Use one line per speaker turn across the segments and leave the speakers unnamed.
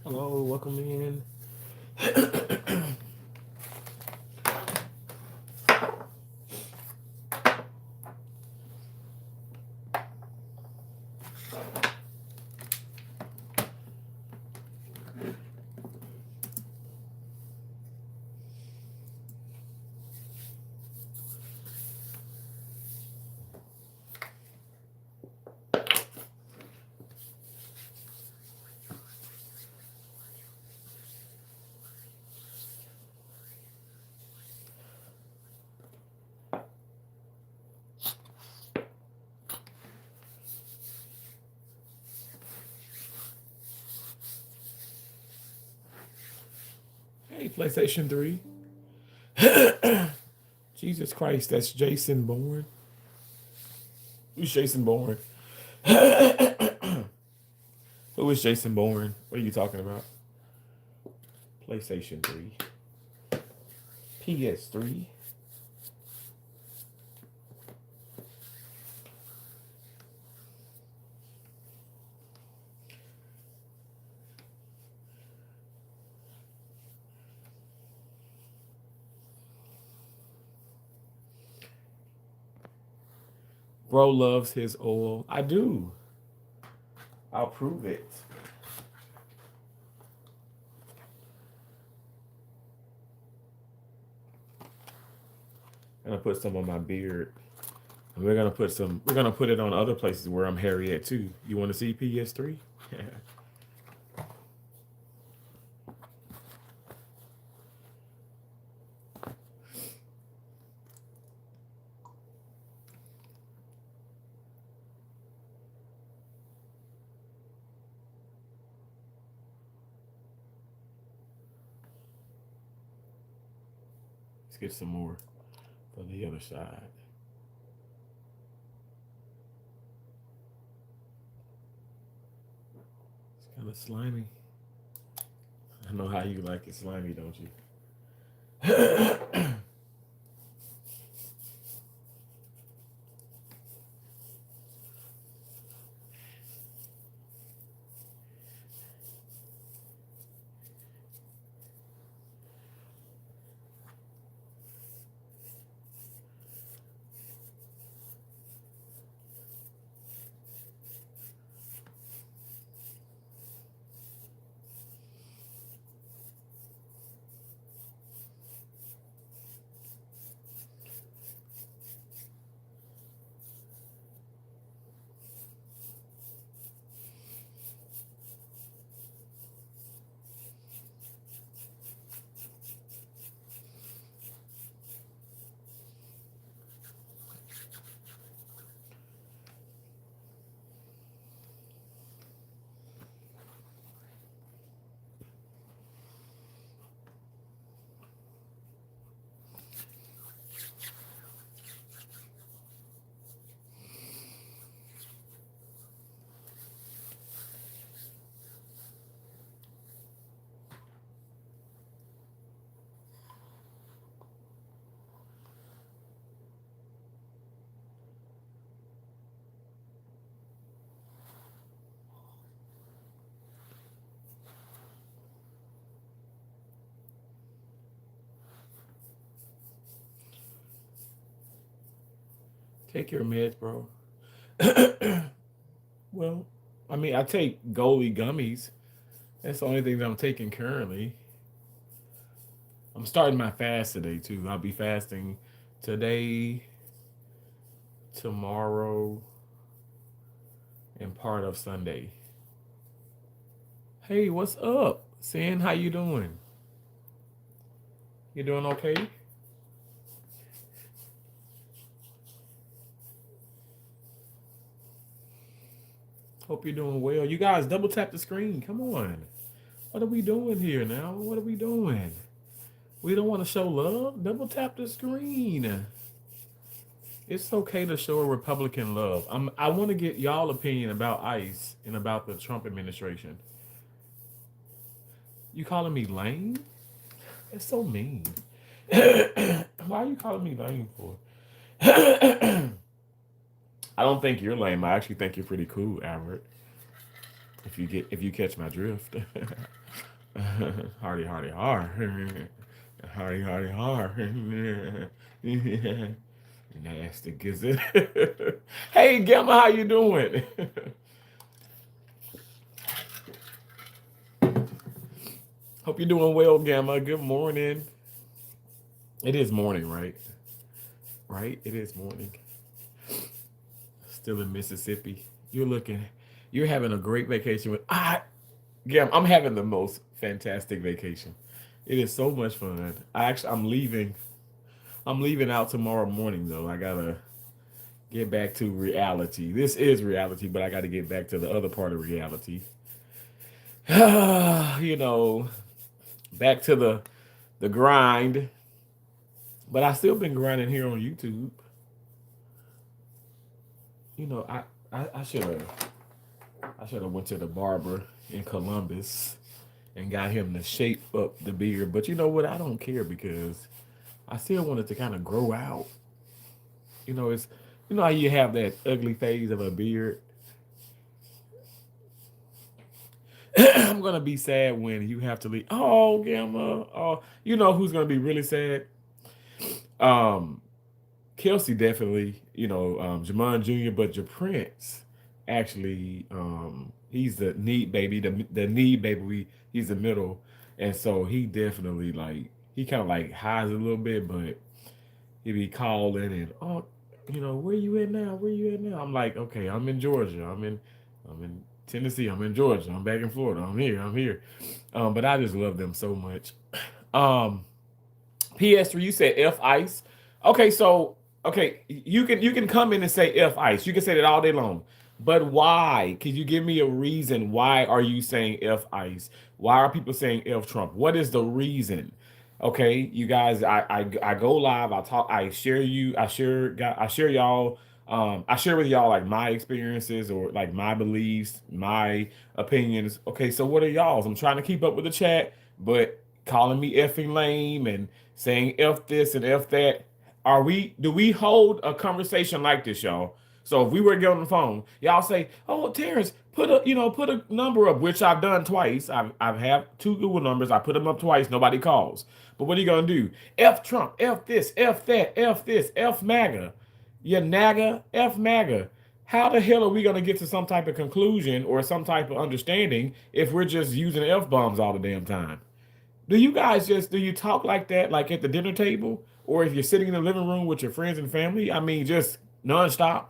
Hello, welcome in. Hey, PlayStation 3. Jesus Christ, that's Jason Bourne. Who's Jason Bourne? Who is Jason Bourne? What are you talking about? PlayStation 3. PS3. Bro loves his oil. I do. I'll prove it. I'm gonna put some on my beard. And we're gonna put it on other places where I'm hairy at too. You wanna see PS3? Let's get some more for the other side. It's kind of slimy. I know how you like it slimy, don't you? Take your meds, bro. Well, I mean, I take Goalie gummies. That's the only thing that I'm taking currently. I'm starting my fast today too. I'll be fasting today, tomorrow, and part of Sunday. Hey, what's up, Sin? How you doing? You doing okay? Hope you're doing well. You guys, double tap the screen. Come on. What are we doing here now? What are we doing? We don't want to show love. Double tap the screen. It's okay to show a Republican love. I want to get y'all opinion about ICE and about the Trump administration. You calling me lame? It's so mean. Why are you calling me lame for? I don't think you're lame. I actually think you're pretty cool, Albert. If you catch my drift. Hardy, hardy, har. Hardy, hardy, har. Nasty gizzard. Hey, Gamma, how you doing? Hope you're doing well, Gamma. Good morning. It is morning, right? Right? It is morning. Still in Mississippi. You're having a great vacation with Gamma, I'm having the most fantastic vacation. It is so much fun. I'm leaving out tomorrow morning though. I gotta get back to reality. This is reality, but I gotta get back to the other part of reality. You know, back to the grind. But I still been grinding here on YouTube. You know, I should have went to the barber in Columbus and got him to shape up the beard. But you know what? I don't care because I still wanted to kind of grow out. It's how you have that ugly phase of a beard. I'm gonna be sad when you have to leave. Oh, Gamma. Oh, you know who's gonna be really sad? Um, Kelsey definitely. Jamon Jr. But Prince actually, he's the need baby. The need baby. He's the middle, and so he definitely he kind of hides a little bit, but he be calling and where you at now? Where you at now? I'm like, okay, I'm in Georgia. I'm in Tennessee. I'm in Georgia. I'm back in Florida. I'm here. I'm here. But I just love them so much. Um, PS3, you said F Ice. Okay, so you can come in and say F Ice. You can say that all day long. But why? Can you give me a reason? Why are you saying F Ice? Why are people saying F Trump? What is the reason? Okay, you guys, I go live. I talk. I share you. I share y'all. I share with y'all my experiences or my beliefs, my opinions. Okay, so what are y'all's? I'm trying to keep up with the chat, but calling me effing lame and saying F this and F that. Do we hold a conversation like this, y'all? So if we were to get on the phone, y'all say, "Oh, Terrence, put a number up," which I've done twice. I've have two Google numbers. I put them up twice. Nobody calls. But what are you gonna do? F Trump, F this, F that, F this, F MAGA. You NAGA, F MAGA. How the hell are we gonna get to some type of conclusion or some type of understanding if we're just using F bombs all the damn time? Do you talk like that like at the dinner table or if you're sitting in the living room with your friends and family? I mean, just nonstop.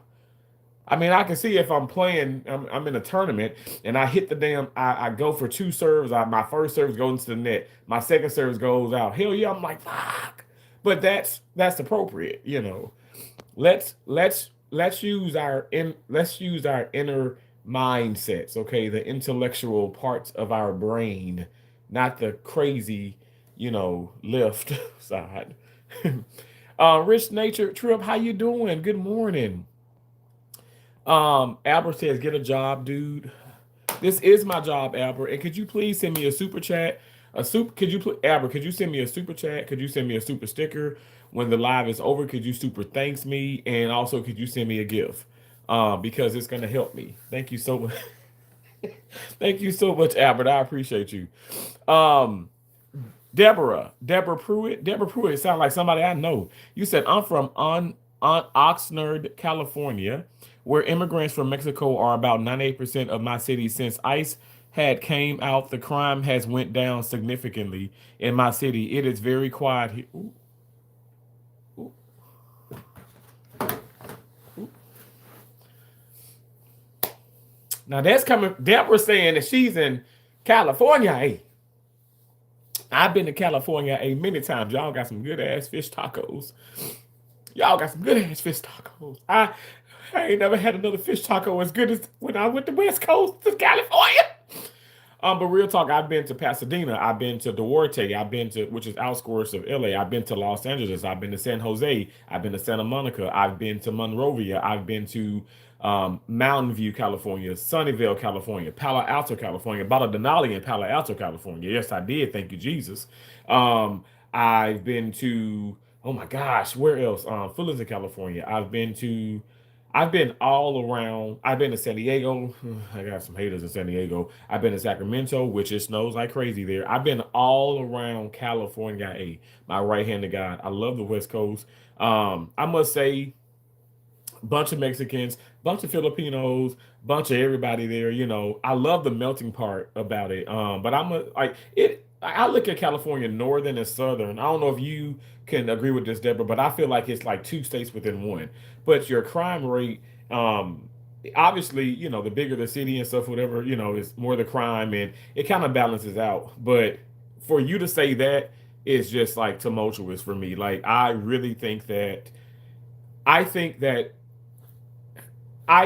I mean, I can see if I'm playing, I'm in a tournament and I hit the I go for two serves. My first serve goes into the net. My second serve goes out. Hell yeah, I'm like, fuck. But that's appropriate. Let's use our inner mindsets, okay? The intellectual parts of our brain, not the crazy, left side. Rich Nature Trip, how you doing? Good morning. Albert says, get a job, dude. This is my job, Albert. And could you please send me a super chat? Albert, could you send me a super chat? Could you send me a super sticker? When the live is over, could you super thanks me? And also, could you send me a gift? Because it's gonna help me. Thank you so much. Thank you so much, Albert. I appreciate you. Deborah Pruitt. Deborah Pruitt sounds like somebody I know. You said I'm from Oxnard, California, where immigrants from Mexico are about 98% of my city. Since ICE had came out, the crime has went down significantly in my city. It is very quiet here. Ooh, ooh, ooh. Now that's coming. Deborah saying that she's in California. Hey, I've been to California many times. Y'all got some good ass fish tacos. I ain't never had another fish taco as good as when I went to West Coast to California. But real talk, I've been to Pasadena, I've been to Duarte, I've been to, which is outskirts of LA, I've been to Los Angeles, I've been to San Jose, I've been to Santa Monica, I've been to Monrovia, I've been to Mountain View, California, Sunnyvale, California, Palo Alto, California, bought a Denali in Palo Alto, California. Yes, I did. Thank you, Jesus. Um, I've been to, oh my gosh, where else? Fullerton, California. I've been all around. I've been to San Diego. I got some haters in San Diego. I've been to Sacramento, which it snows like crazy there. I've been all around California. Hey, my right hand to God. I love the West Coast. I must say, bunch of Mexicans, bunch of Filipinos, bunch of everybody there. You know, I love the melting part about it. But I'm a, like it. I look at California, northern and southern. I don't know if you can agree with this, Deborah, but I feel like it's like two states within one. But your crime rate, um, obviously, you know, the bigger the city and stuff, whatever, you know, is more the crime, and it kind of balances out. But for you to say that is just like tumultuous for me. Like I think that I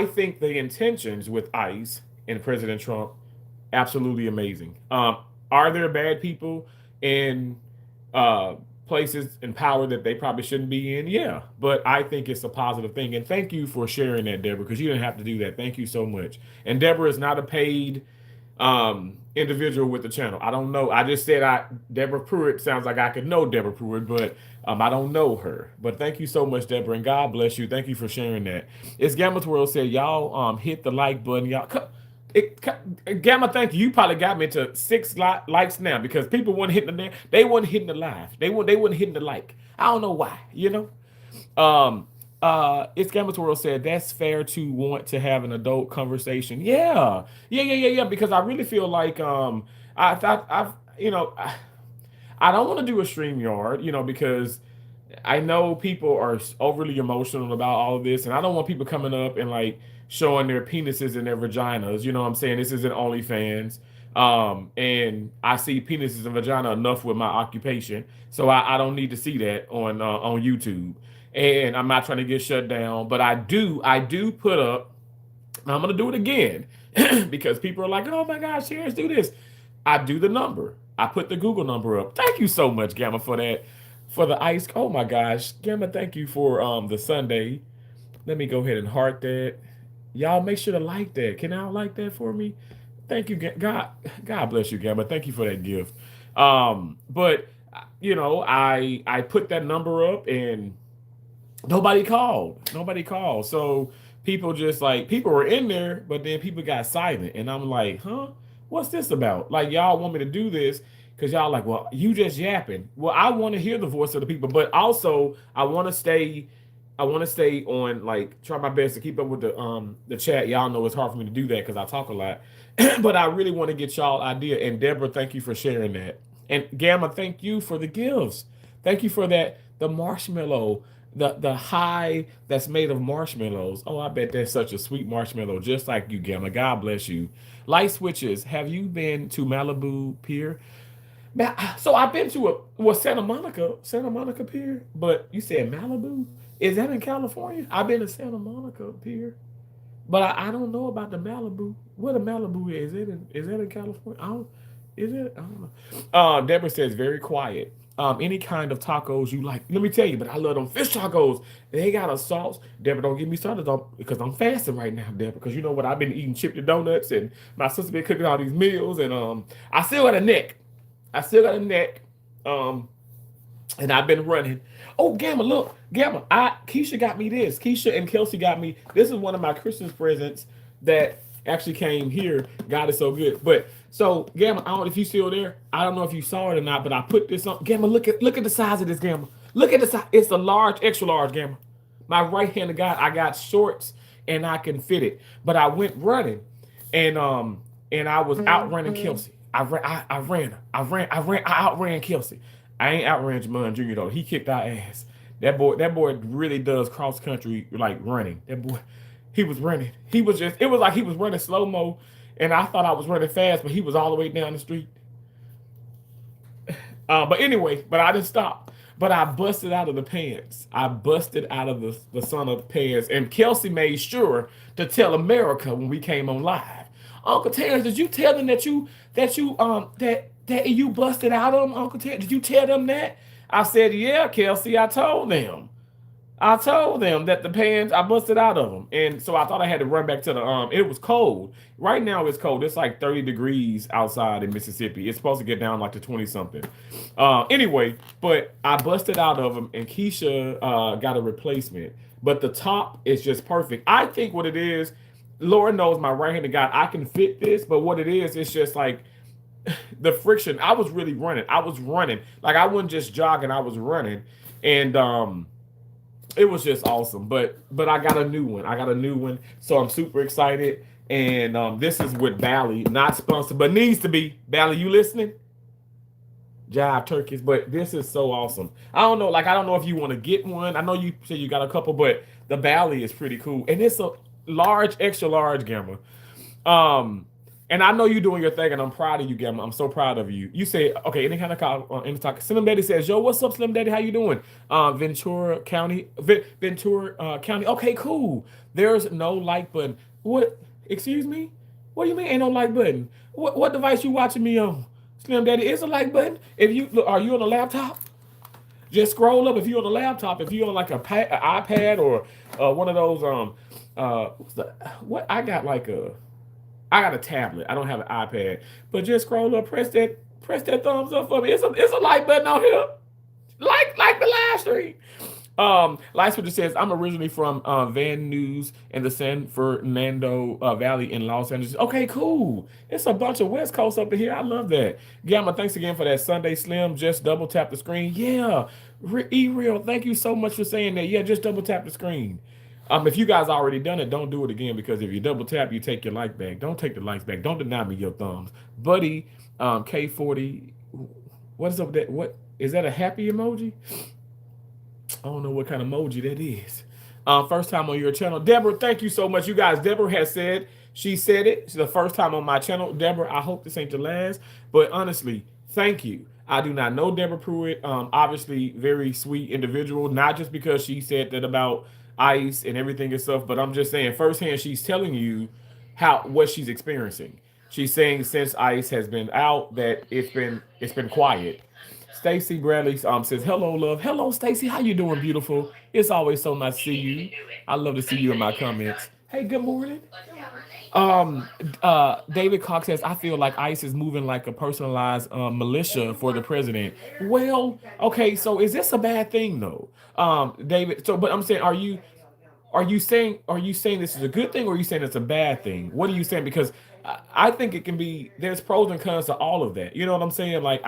think the intentions with ICE and President Trump absolutely amazing. Are there bad people in uh, places in power that they probably shouldn't be in? Yeah, but I think it's a positive thing. And thank you for sharing that, Deborah, because you didn't have to do that. Thank you so much. And Deborah is not a paid individual with the channel. I don't know. I just said I Deborah Pruitt sounds like I could know Deborah Pruitt, but I don't know her. But thank you so much, Deborah, and God bless you. Thank you for sharing that. It's Gamma's World said, y'all hit the like button. Gamma, thank you. You probably got me to likes now because people weren't hitting the they weren't hitting the live. They weren't hitting the like. I don't know why, you know. It's Gamma's World said that's fair to want to have an adult conversation. Yeah. Because I really feel like I thought I've you know I don't want to do a stream yard, you know, because I know people are overly emotional about all of this, and I don't want people coming up and like showing their penises and their vaginas. You know what I'm saying? This isn't OnlyFans. And I see penises and vagina enough with my occupation, so I don't need to see that on YouTube. And I'm not trying to get shut down, but I do put up. I'm gonna do it again because people are like, "Oh my gosh, Sharon, do this." I do the number. I put the Google number up. Thank you so much, Gamma, for that. For the ice. Oh my gosh, Gamma, thank you for the Sunday. Let me go ahead and heart that. Y'all make sure to like that. Can y'all like that for me? Thank you, God bless you, Gamma. Thank you for that gift. But you know, I put that number up and nobody called. Nobody called. So people just like people were in there, but then people got silent, and I'm like, huh? What's this about? Like y'all want me to do this because y'all like, well, you just yapping. Well, I want to hear the voice of the people, but also I want to stay. I want to stay on like try my best to keep up with the chat. Y'all know it's hard for me to do that because I talk a lot, but I really want to get y'all idea. And Deborah, thank you for sharing that. And Gamma, thank you for the gifts. Thank you for that. The marshmallow, the high that's made of marshmallows. Oh, I bet that's such a sweet marshmallow, just like you, Gamma. God bless you. Light switches. Have you been to Malibu Pier? So I've been to Santa Monica Pier, but you said Malibu. Is that in California? I've been to Santa Monica Pier, but I don't know about the Malibu. What a Malibu is that in California? I don't. Is it? I don't know. Deborah says very quiet. Any kind of tacos you like. Let me tell you, but I love them fish tacos. They got a sauce. Deborah, don't get me started on because I'm fasting right now, Deborah. Because you know what? I've been eating chipped donuts, and my sister been cooking all these meals, and I still got a neck. I still got a neck. Um, and I've been running. Oh, Gamma, look, Gamma. Keisha got me this. Keisha and Kelsey got me. This is one of my Christmas presents that actually came here. God is so good. But so Gamma, I don't know if you still there. I don't know if you saw it or not, but I put this on. Gamma, look at the size of this, Gamma. Look at the size. It's a large, extra large, Gamma. My right hand of God, I got shorts and I can fit it. But I went running and I was outrunning Kelsey. I outran Kelsey. I ain't outran Jamon Jr. though. He kicked our ass. That boy really does cross country like running. That boy, he was running. It was like he was running slow mo, and I thought I was running fast, but he was all the way down the street. But anyway, but I didn't stop. but I busted out of the pants. I busted out of the son of pants. And Kelsey made sure to tell America when we came on live. Uncle Terrence, did you tell them that you busted out of them, Uncle Terrence? Did you tell them that? I said, yeah, Kelsey, I told them. I told them that the pants I busted out of them, and so I thought I had to run back to the. It was cold. Right now it's cold. It's like 30 degrees outside in Mississippi. It's supposed to get down like to 20 something. Anyway, but I busted out of them, and Keisha got a replacement. But the top is just perfect. I think what it is, Lord knows my right-handed guy, I can fit this. But what it is, it's just like the friction. I was really running. I was running like I wasn't just jogging. I was running, and it was just awesome. But I got a new one. I got a new one. So I'm super excited. And this is with Bally, not sponsored, but needs to be. Bally, you listening? Jive turkeys, but this is so awesome. I don't know, like I don't know if you want to get one. I know you said you got a couple, but the Bally is pretty cool. And it's a large, extra large Gamma. And I know you're doing your thing, and I'm proud of you, Gamma. I'm so proud of you. You say, okay, any kind of call, any talk. Slim Daddy says, yo, what's up, Slim Daddy? How you doing? Ventura County, Ventura County. Okay, cool. There's no like button. What? Excuse me? What do you mean ain't no like button? What device you watching me on? Slim Daddy, is a like button. If you look, are you on a laptop? Just scroll up. If you're on a laptop, if you're on like a iPad or one of those what I got like I got a tablet. I don't have an iPad. But just scroll up, press that thumbs up for me. It's a like button on here. Like the live stream. Light Switcher says, I'm originally from Van Nuys in the San Fernando Valley in Los Angeles. Okay, cool. It's a bunch of West Coast up in here. I love that. Gamma, thanks again for that Sunday Slim. Just double tap the screen. Yeah. E-Real, thank you so much for saying that. Yeah, just double tap the screen. If you guys already done it, don't do it again, because if you double tap, you take your like back. Don't take the likes back. Don't deny me your thumbs. Buddy, K40, what is up with that? What is that, a happy emoji? I don't know what kind of emoji that is. First time on your channel. Deborah, thank you so much. You guys, Deborah has said, she said it. It's the first time on my channel. Deborah, I hope this ain't the last. But honestly, thank you. I do not know Deborah Pruitt. Obviously, very sweet individual. Not just because she said that about ICE and everything and stuff, but I'm just saying firsthand, she's telling you what she's experiencing. She's saying since ICE has been out that it's been quiet. Stacy Bradley says, hello, love. Hello, Stacy. How you doing, beautiful? It's always so nice to see you. I love to see you in my comments. Hey, good morning. David Cox says, I feel like ICE is moving like a personalized militia for the president. Well, okay, so is this a bad thing though? David, so but I'm saying, are you saying this is a good thing, or are you saying it's a bad thing? What are you saying? Because I think it can be, there's pros and cons to all of that. You know what I'm saying? Like,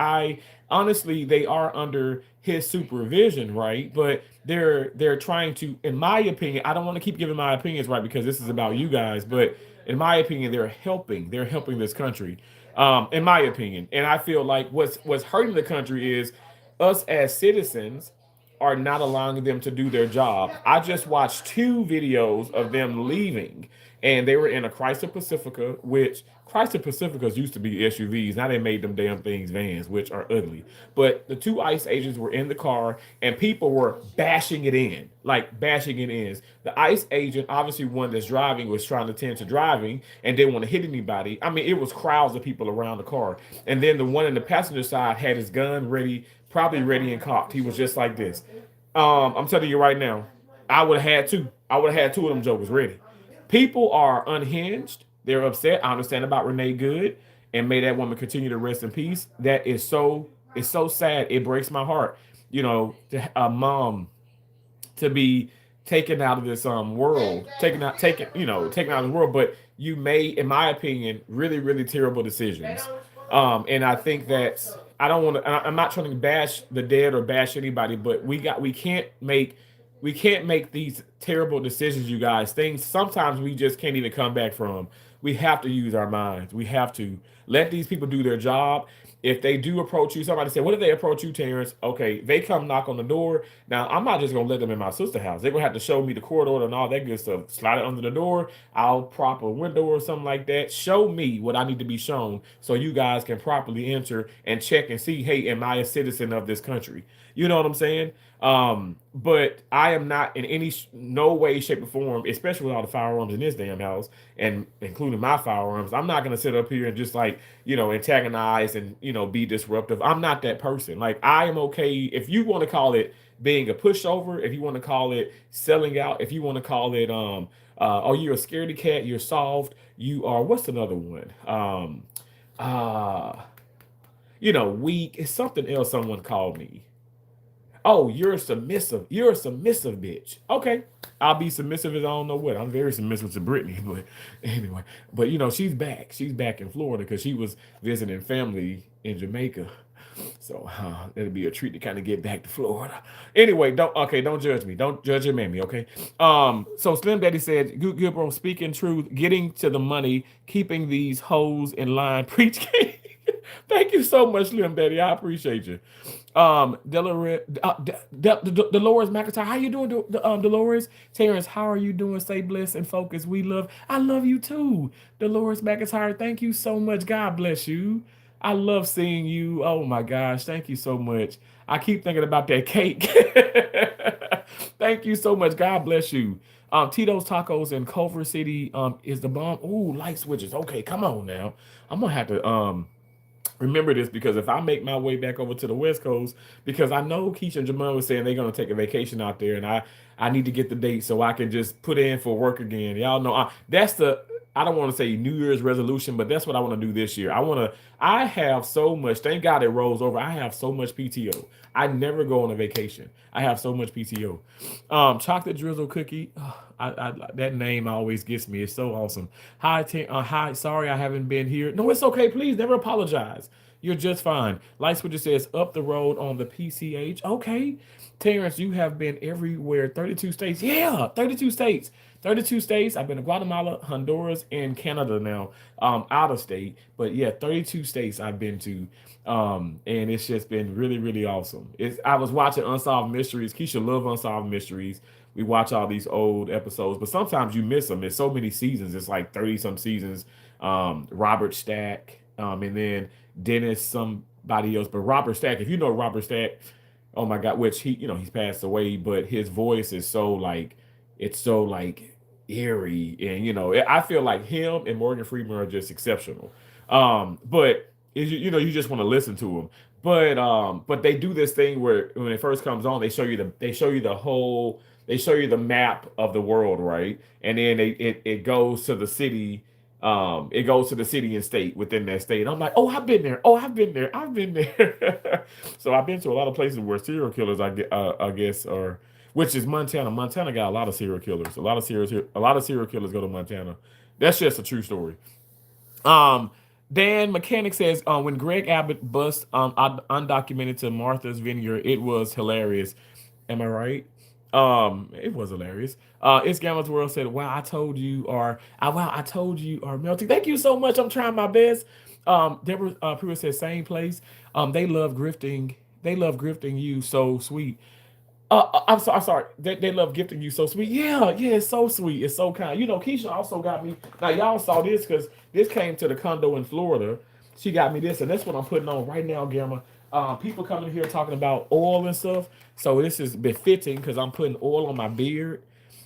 honestly, they are under his supervision, right? But they're trying to, in my opinion, I don't want to keep giving my opinions, right? Because this is about you guys, but in my opinion, they're helping this country, in my opinion. And I feel like what's hurting the country is us as citizens are not allowing them to do their job. I just watched 2 videos of them leaving, and they were in a Chrysler Pacifica, which Chrysler Pacificas used to be SUVs. Now they made them damn things vans, which are ugly. But the 2 ICE agents were in the car, and people were bashing it in, like bashing it in. The ICE agent, obviously one that's driving, was trying to tend to driving and didn't want to hit anybody. I mean, it was crowds of people around the car. And then the one in the passenger side had his gun ready, probably ready and cocked. He was just like this. I'm telling you right now, I would have had 2. I would have had 2 of them jokers ready. People are unhinged. They're upset. I understand about Renee Good, and may that woman continue to rest in peace. That is it's so sad. It breaks my heart, a mom to be taken out of this world, taken out of the world. But you made, in my opinion, really, really terrible decisions. And I think that I'm not trying to bash the dead or bash anybody, but we can't make these terrible decisions, you guys. Things sometimes we just can't even come back from. We have to use our minds. We have to let these people do their job. If they do approach you, somebody say, "What if they approach you, Terrence?" Okay, they come knock on the door. Now, I'm not just gonna let them in my sister's house. They're gonna have to show me the court order and all that good stuff. Slide it under the door. I'll prop a window or something like that. Show me what I need to be shown so you guys can properly enter and check and see, hey, am I a citizen of this country? You know what I'm saying? But I am not in any no way, shape, or form, especially with all the firearms in this damn house, and including my firearms. I'm not gonna sit up here and just like antagonize and be disruptive. I'm not that person. Like I am okay if you want to call it being a pushover, if you want to call it selling out, if you want to call it oh, you're a scaredy cat, you're soft, you are what's another one? Uh weak. It's something else someone called me. Oh, you're submissive. You're a submissive bitch. Okay. I'll be submissive as I don't know what. I'm very submissive to Brittany, but anyway. But she's back. She's back in Florida because she was visiting family in Jamaica. So it'll be a treat to kind of get back to Florida. Anyway, don't judge me. Don't judge your mammy, okay? So Slim Daddy said, good bro, speaking truth, getting to the money, keeping these hoes in line, preach king. Thank you so much, Slim Daddy. I appreciate you. Dolores McIntyre, how you doing, Dolores? Terrence, how are you doing? Stay blessed and focused. I love you too. Dolores McIntyre, thank you so much. God bless you. I love seeing you. Oh my gosh, thank you so much. I keep thinking about that cake. Thank you so much. God bless you. Tito's Tacos in Culver City is the bomb. Ooh, light switches. Okay, come on now. I'm gonna have to remember this because if I make my way back over to the West Coast, because I know Keisha and Jamal was saying they're gonna take a vacation out there, and I need to get the date so I can just put in for work again. Y'all know I don't want to say New Year's resolution, but that's what I want to do this year. I have so much, thank God it rolls over. I have so much PTO. I never go on a vacation. I have so much PTO. Chocolate drizzle cookie. That name always gets me. It's so awesome. Hi. Sorry I haven't been here. No, it's okay. Please never apologize. You're just fine. Light switcher says up the road on the PCH. Okay. Terrence, you have been everywhere. 32 states. Yeah, 32 states. 32 states. I've been to Guatemala, Honduras, and Canada now. Out of state. But yeah, 32 states I've been to. And it's just been really, really awesome. I was watching Unsolved Mysteries. Keisha love Unsolved Mysteries. We watch all these old episodes, but sometimes you miss them. There's so many seasons. It's like 30 some seasons. Robert Stack, and then Dennis somebody else. But Robert Stack, if you know Robert Stack, oh my God, which he's passed away, but his voice is so like it's so like eerie, and I feel like him and Morgan Freeman are just exceptional. But you just want to listen to him. But they do this thing where when it first comes on, they show you the map of the world, right? And then it goes to the city. It goes to the city and state within that state. I'm like, oh, I've been there. Oh, I've been there. I've been there. So I've been to a lot of places where serial killers, I guess, are, which is Montana. Montana got a lot of serial killers. A lot of serial killers go to Montana. That's just a true story. Dan Mechanic says, when Greg Abbott bust undocumented to Martha's Vineyard, it was hilarious. Am I right? It was hilarious. It's Gamma's World said, wow, I told you, or wow, I told you, or melting. Thank you so much. I'm trying my best. Deborah Pruitt says, same place. They love grifting. They love grifting you so sweet. I'm sorry. They love gifting you so sweet. Yeah, it's so sweet. It's so kind. Keisha also got me. Now y'all saw this because this came to the condo in Florida. She got me this, and that's what I'm putting on right now, Gamma. People coming here talking about oil and stuff. So this is befitting because I'm putting oil on my beard.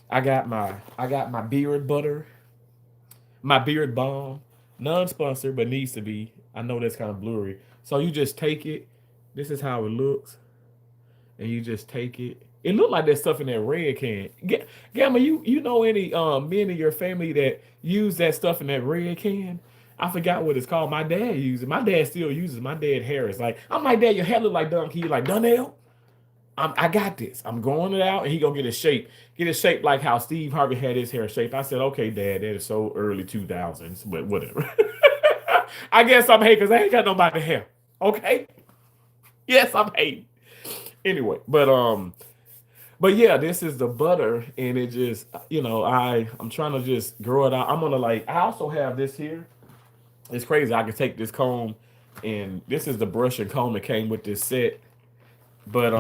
I got my beard butter, my beard balm, non-sponsored, but needs to be. I know that's kind of blurry. So you just take it. This is how it looks. And you just take it. It looked like there's stuff in that red can. Gamma, you know any men in your family that use that stuff in that red can? I forgot what it's called. My dad uses it. My dad still uses my dad Harris. Like, I'm like, Dad, your hair look like Duncan. He's like, Donnell, I got this. I'm growing it out, and he gonna get it shaped. Get it shaped like how Steve Harvey had his hair shaped. I said, okay, Dad, that is so early 2000s, but whatever. I guess I'm hating because I ain't got nobody hair. Okay? Yes, I'm hating. Anyway, but But yeah, this is the butter, and it just I'm trying to just grow it out. I'm gonna like. I also have this here. It's crazy. I can take this comb, and this is the brush and comb that came with this set. But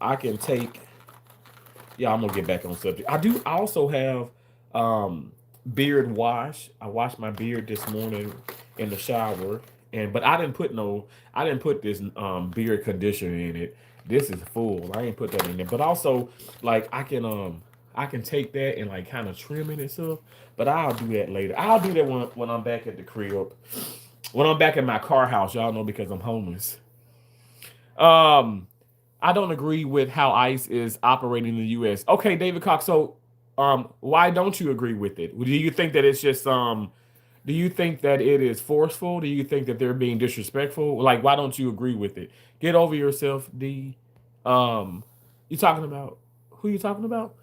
I can take. Yeah, I'm gonna get back on subject. I do also have beard wash. I washed my beard this morning in the shower, and but I didn't put this beard conditioner in it. This is full. I ain't put that in there. But also, like I can take that and like kind of trim it and stuff. But I'll do that later. I'll do that when I'm back at the crib. When I'm back in my car house, y'all know because I'm homeless. Um, I don't agree with how ICE is operating in the U.S. Okay, David Cox. So, why don't you agree with it? Do you think that it's just Do you think that it is forceful? Do you think that they're being disrespectful? Like, why don't you agree with it? Get over yourself, D. Um, you talking about who you talking about?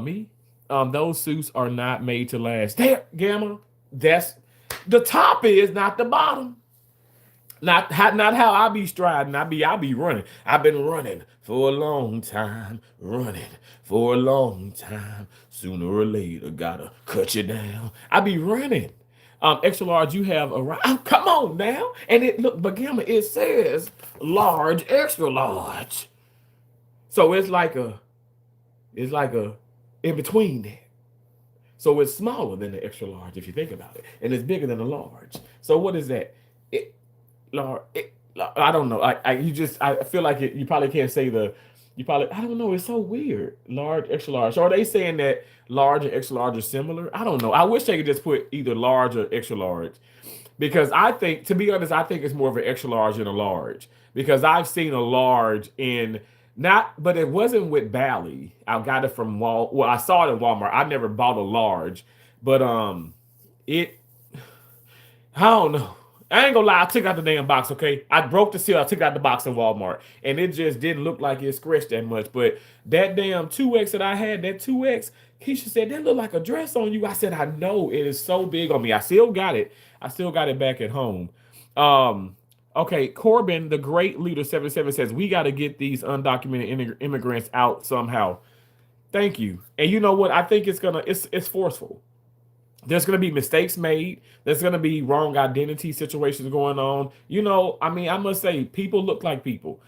Me. Those suits are not made to last. There, Gamma. That's the top is not the bottom. Not how I be striding. I be running. I've been running for a long time, running for a long time. Sooner or later, gotta cut you down. I be running. Extra large, you have a come on now, and it look, but Gamma, it says large, extra large. So it's like a in between there. So it's smaller than the extra large if you think about it, and it's bigger than the large. So what is that? It, large. I don't know. I feel like you probably can't say you probably I don't know. It's so weird. Large, extra large. So are they saying that large and extra large are similar? I don't know. I wish they could just put either large or extra large because I think, to be honest, I think it's more of an extra large than a large because I've seen a large in not, but it wasn't with Bally. I got it from Well, I saw it in Walmart. I never bought a large, but it I don't know. I ain't gonna lie, I took out the damn box, okay? I broke the seal, I took out the box in Walmart, and it just didn't look like it scratched that much. But that damn 2X that I had, that 2X, Keisha said, that looked like a dress on you. I said, I know, it is so big on me. I still got it. I still got it back at home. Um, okay, Corbin, the great leader 77 says, we got to get these undocumented immigrants out somehow. Thank you. And you know what? I think it's forceful. There's going to be mistakes made. There's going to be wrong identity situations going on. I mean, I must say, people look like people.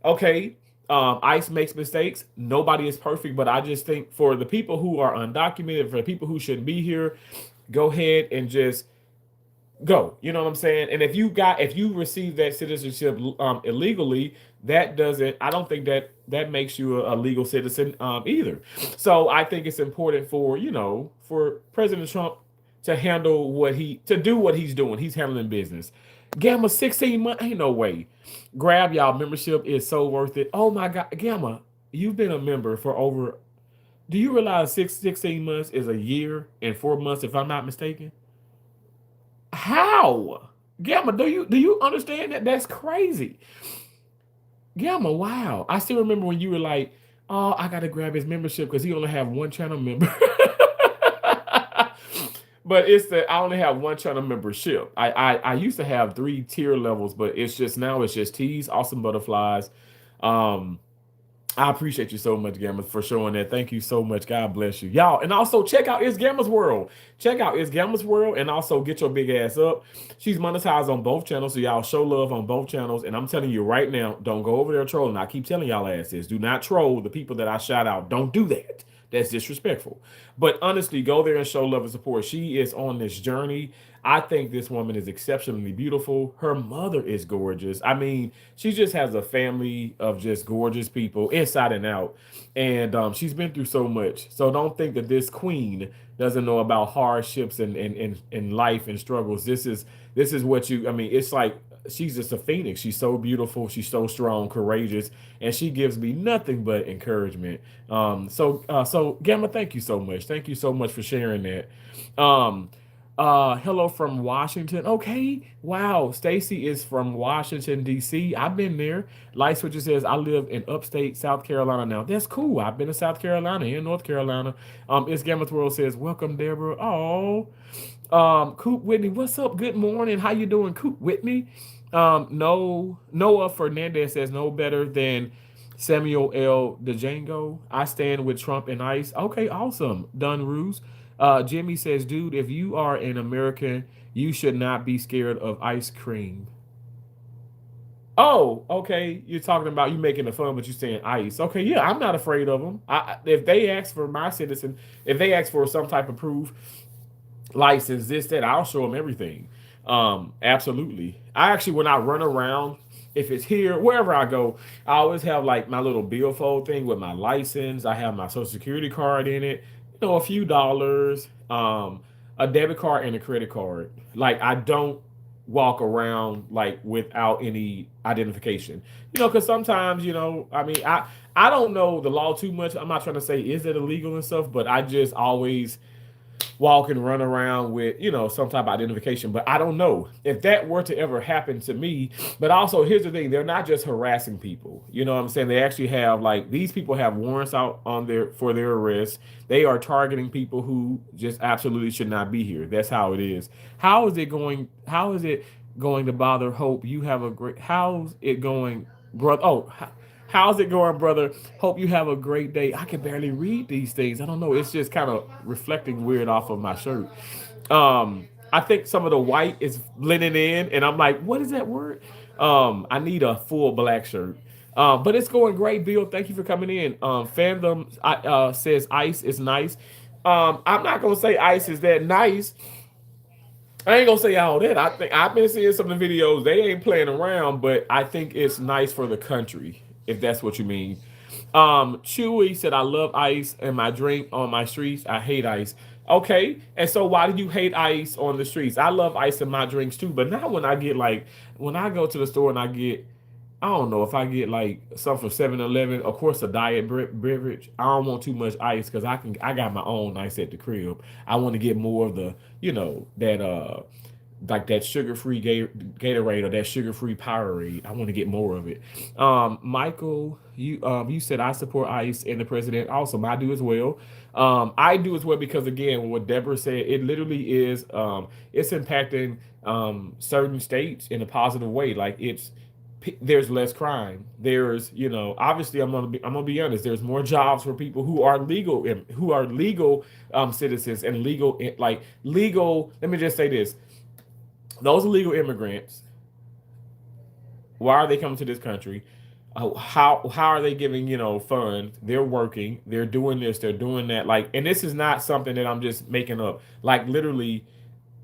Okay, ICE makes mistakes. Nobody is perfect, but I just think for the people who are undocumented, for the people who shouldn't be here, go ahead and just go. You know what I'm saying? And if you receive that citizenship illegally, that doesn't. I don't think that makes you a legal citizen either. So I think it's important for for President Trump to handle to do what he's doing. He's handling business. Gamma 16 months, ain't no way. Grab y'all membership is so worth it. Oh my God, Gamma, you've been a member for over. Do you realize 16 months is a year and 4 months, if I'm not mistaken? How? Gamma, do you understand that? That's crazy. Gamma, wow. I still remember when you were like, oh, I gotta grab his membership because he only have one channel member. But I only have one channel membership. I used to have 3 tier levels, but it's just now it's just teas, awesome butterflies. Um, I appreciate you so much, Gamma, for showing that. Thank you so much. God bless you. Y'all. And also check out It's Gamma's World. Check out It's Gamma's World and also get your big ass up. She's monetized on both channels. So y'all show love on both channels. And I'm telling you right now, don't go over there trolling. I keep telling y'all asses, do not troll the people that I shout out. Don't do that. That's disrespectful. But honestly, go there and show love and support. She is on this journey. I think this woman is exceptionally beautiful. Her mother is gorgeous. I mean, she just has a family of just gorgeous people inside and out. And she's been through so much. So don't think that this queen doesn't know about hardships and life and struggles. This is what I mean, it's like she's just a phoenix. She's so beautiful. She's so strong, courageous, and she gives me nothing but encouragement. So Gamma, thank you so much. Thank you so much for sharing that. Um, hello from Washington. Okay. Wow. Stacy is from Washington, D.C. I've been there. Light Switcher says, I live in upstate South Carolina now. That's cool. I've been to South Carolina and North Carolina. It's Gamma's World says, welcome, Deborah. Oh, Coop Whitney, what's up? Good morning. How you doing, Coop Whitney? No, Noah Fernandez says no better than Samuel L. DeJango, I stand with Trump and ICE. Okay, awesome. Done Ruse. Jimmy says, dude, if you are an American, you should not be scared of ice cream. Oh, okay. You're talking about you making the fun, but you're saying ICE. Okay, yeah, I'm not afraid of them. If they ask for my citizen, if they ask for some type of proof, license, this, that, I'll show them everything. Absolutely. I actually, when I run around, if it's here, wherever I go, I always have like my little billfold thing with my license. I have my social security card in it, a few dollars, a debit card and a credit card. Like I don't walk around like without any identification. Because sometimes, I mean, I don't know the law too much. I'm not trying to say is it illegal and stuff, but I just always walk and run around with some type of identification. But I don't know if that were to ever happen to me. But also, here's the thing: they're not just harassing people. You know what I'm saying? They actually have, like, these people have warrants out on their for their arrest. They are targeting people who just absolutely should not be here. That's how it is. How is it going to bother Hope? You have a great how's it going, brother? How's it going, brother? Hope you have a great day. I can barely read these things. I don't know. It's just kind of reflecting weird off of my shirt. I think some of the white is blending in, and I'm like, what is that word? I need a full black shirt. But it's going great, Bill. Thank you for coming in. Fandom says ice is nice. I'm not gonna say ice is that nice. I ain't gonna say all that. I think I've been seeing some of the videos. They ain't playing around, but I think it's nice for the country, if that's what you mean. Chewy said, I love ice and my drink on my streets. I hate ice. Okay. And so why do you hate ice on the streets? I love ice in my drinks too, but not when I get like when I go to the store and I don't know if I get like something from 7-Eleven, of course a diet beverage. I don't want too much ice because I got my own ice at the crib. I want to get more of the, that like that sugar-free Gatorade or that sugar-free Powerade. I want to get more of it. Michael, you said I support ICE and the president. Awesome, I do as well. I do as well because again, what Deborah said, it literally is it's impacting certain states in a positive way. Like there's less crime. There's, obviously I'm gonna be honest. There's more jobs for people who are legal citizens and legal like legal. Let me just say this: those illegal immigrants, why are they coming to this country? How are they giving funds? They're working, they're doing this, they're doing that. Like, and this is not something that I'm just making up. Like literally,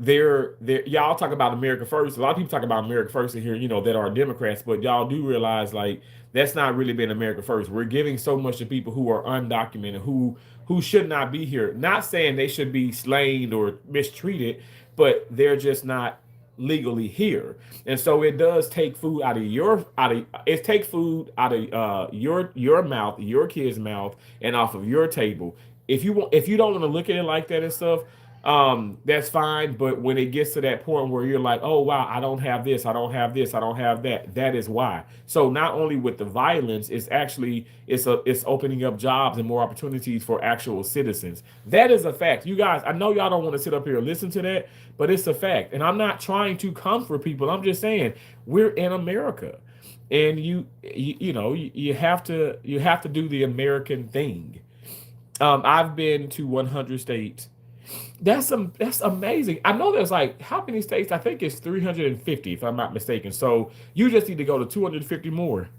they're y'all talk about America first. A lot of people talk about America first in here, that are Democrats, but y'all do realize like that's not really been America first. We're giving so much to people who are undocumented, who should not be here. Not saying they should be slain or mistreated, but they're just not legally here. And so it does take food it take food out of your mouth, your kid's mouth, and off of your table. If you don't want to look at it like that and stuff, that's fine. But when it gets to that point where you're like, oh wow, I don't have this, I don't have this, I don't have that, that is why. So not only with the violence, it's opening up jobs and more opportunities for actual citizens. That is a fact. You guys, I know y'all don't want to sit up here and listen to that, but it's a fact. And I'm not trying to comfort people. I'm just saying we're in America. And you have to do the American thing. I've been to 100 states. That's amazing. I know there's like how many states? I think it's 350 if I'm not mistaken. So you just need to go to 250 more.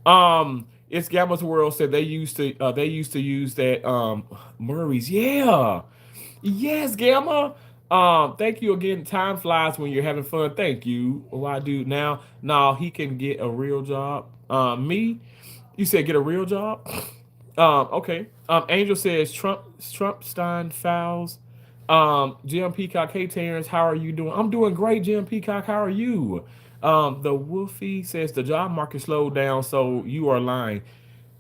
It's Gamma's World said they used to use that Murray's. Yeah. Yes, Gamma. Thank you again. Time flies when you're having fun. Thank you. Why do now? Now he can get a real job. Me, you said get a real job. Okay. Angel says Trumpstein fouls. Jim Peacock, hey Terrence, how are you doing? I'm doing great, Jim Peacock. How are you? The Wolfie says the job market slowed down, so you are lying.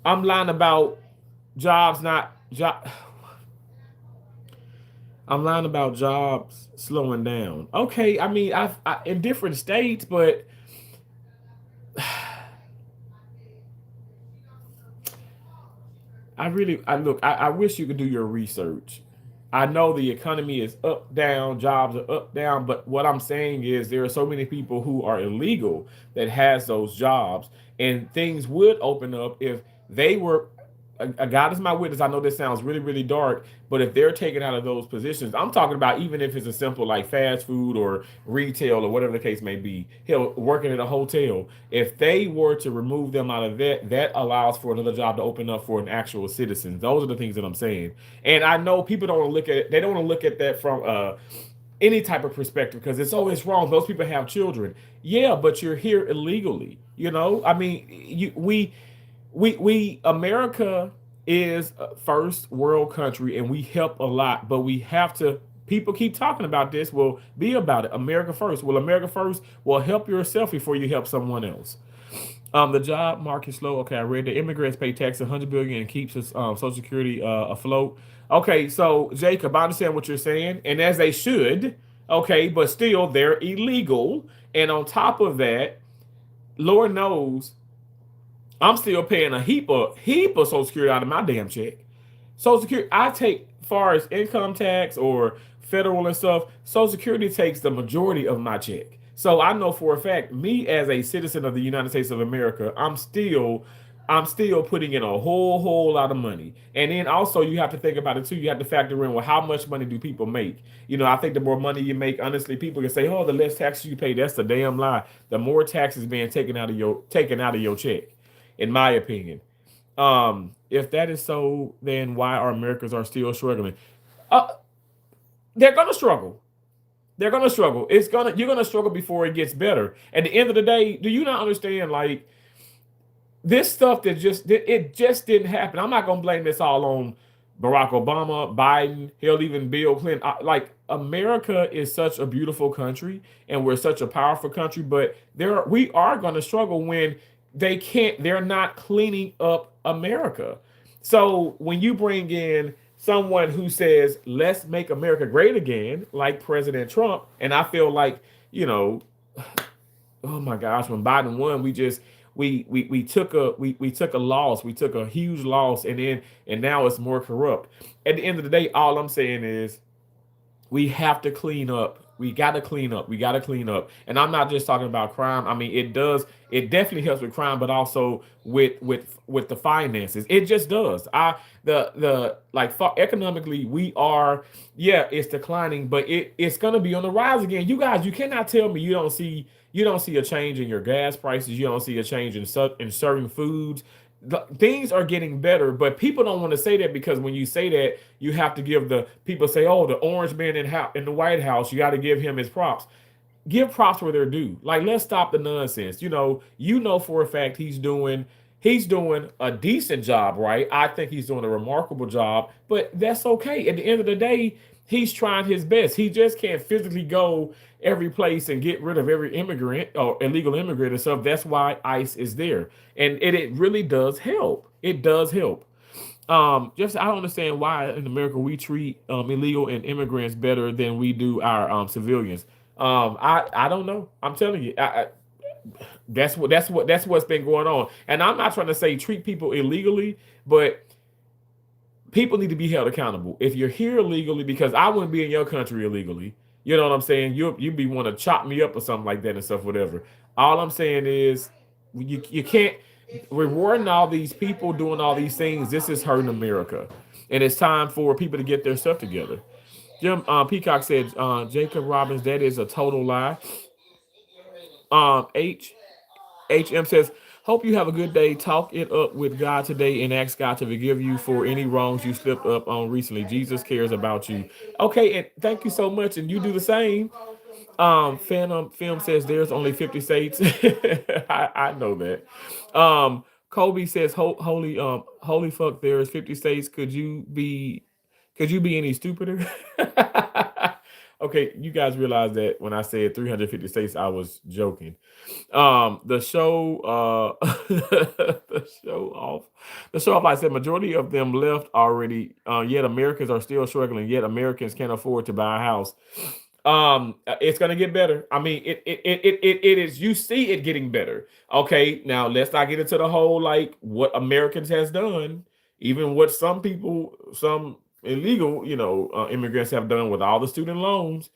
I'm lying about jobs, not job. I'm lying about jobs slowing down. Okay, I mean, in different states, but I really, I look, I wish you could do your research. I know the economy is up, down, jobs are up, down, but what I'm saying is there are so many people who are illegal that has those jobs, and things would open up if they were. A God is my witness. I know this sounds really, really dark, but if they're taken out of those positions, I'm talking about even if it's a simple like fast food or retail or whatever the case may be, hell, working at a hotel. If they were to remove them out of that, that allows for another job to open up for an actual citizen. Those are the things that I'm saying. And I know people don't want to look at it, they don't want to look at that from any type of perspective because it's always wrong. Those people have children. Yeah, but you're here illegally. You know, I mean, we America is a first world country and we help a lot, but we have to. People keep talking about this. Well, be about it. America first. Well, America first. Well, help yourself before you help someone else. The job market is slow. Okay, I read the immigrants pay tax 100 billion and keeps us Social Security afloat. Okay, so Jacob, I understand what you're saying, and as they should. Okay, but still they're illegal, and on top of that, Lord knows I'm still paying a heap of Social Security out of my damn check. Social Security, I take far as income tax or federal and stuff. Social Security takes the majority of my check. So I know for a fact, me as a citizen of the United States of America, I'm still putting in a whole lot of money. And then also you have to think about it too. You have to factor in, well, how much money do people make? You know, I think the more money you make, honestly, people can say, oh, the less taxes you pay. That's the damn lie. The more taxes being taken out of your check, in my opinion. If that is so, then why are Americans are still struggling? Uh, they're gonna struggle. They're gonna struggle. You're gonna struggle before it gets better. At the end of the day, do you not understand? Like this stuff it just didn't happen. I'm not gonna blame this all on Barack Obama, Biden, hell, even Bill Clinton. Like America is such a beautiful country, and we're such a powerful country, but we are gonna struggle when they're not cleaning up America. So when you bring in someone who says, let's make America great again, like President Trump, and I feel like, you know, oh my gosh, when Biden won, we took a loss, we took a huge loss, and now it's more corrupt. At the end of the day, all I'm saying is we have to clean up. We got to clean up. We got to clean up. And I'm not just talking about crime. I mean, it definitely helps with crime, but also with the finances. It just does. The like economically, we are, yeah, it's declining, but it's gonna be on the rise again. You guys, you cannot tell me you don't see a change in your gas prices, you don't see a change in certain foods. Things are getting better, but people don't want to say that because when you say that, you have to give the people say, "Oh, the orange man in the White House, you got to give him his props." Give props where they're due. Like let's stop the nonsense. You know for a fact he's doing a decent job, right? I think he's doing a remarkable job, but that's okay. At the end of the day, he's trying his best. He just can't physically go every place and get rid of every immigrant or illegal immigrant and stuff. That's why ICE is there. And it really does help. It does help. Just I don't understand why in America we treat illegal and immigrants better than we do our civilians. I don't know. I'm telling you, that's what's been going on. And I'm not trying to say treat people illegally, but people need to be held accountable. If you're here illegally, because I wouldn't be in your country illegally, you know what I'm saying? You'd be want to chop me up or something like that and stuff, whatever. All I'm saying is you can't rewarding all these people doing all these things. This is hurting America, and it's time for people to get their stuff together. Jim Peacock said, Jacob Robbins, that is a total lie. H HM says, hope you have a good day. Talk it up with God today and ask God to forgive you for any wrongs you slipped up on recently. Jesus cares about you. Okay, and thank you so much. And you do the same. Phantom Film says there's only 50 states. I know that. Kobe says, holy fuck, there's 50 states. Could you be any stupider? Okay, you guys realize that when I said 350 states, I was joking. The show, the show off. I said majority of them left already. Yet Americans are still struggling. Yet Americans can't afford to buy a house. It's gonna get better. I mean, it is. You see it getting better. Okay, now let's not get into the whole like what Americans has done. Even what some people, some illegal, immigrants have done with all the student loans.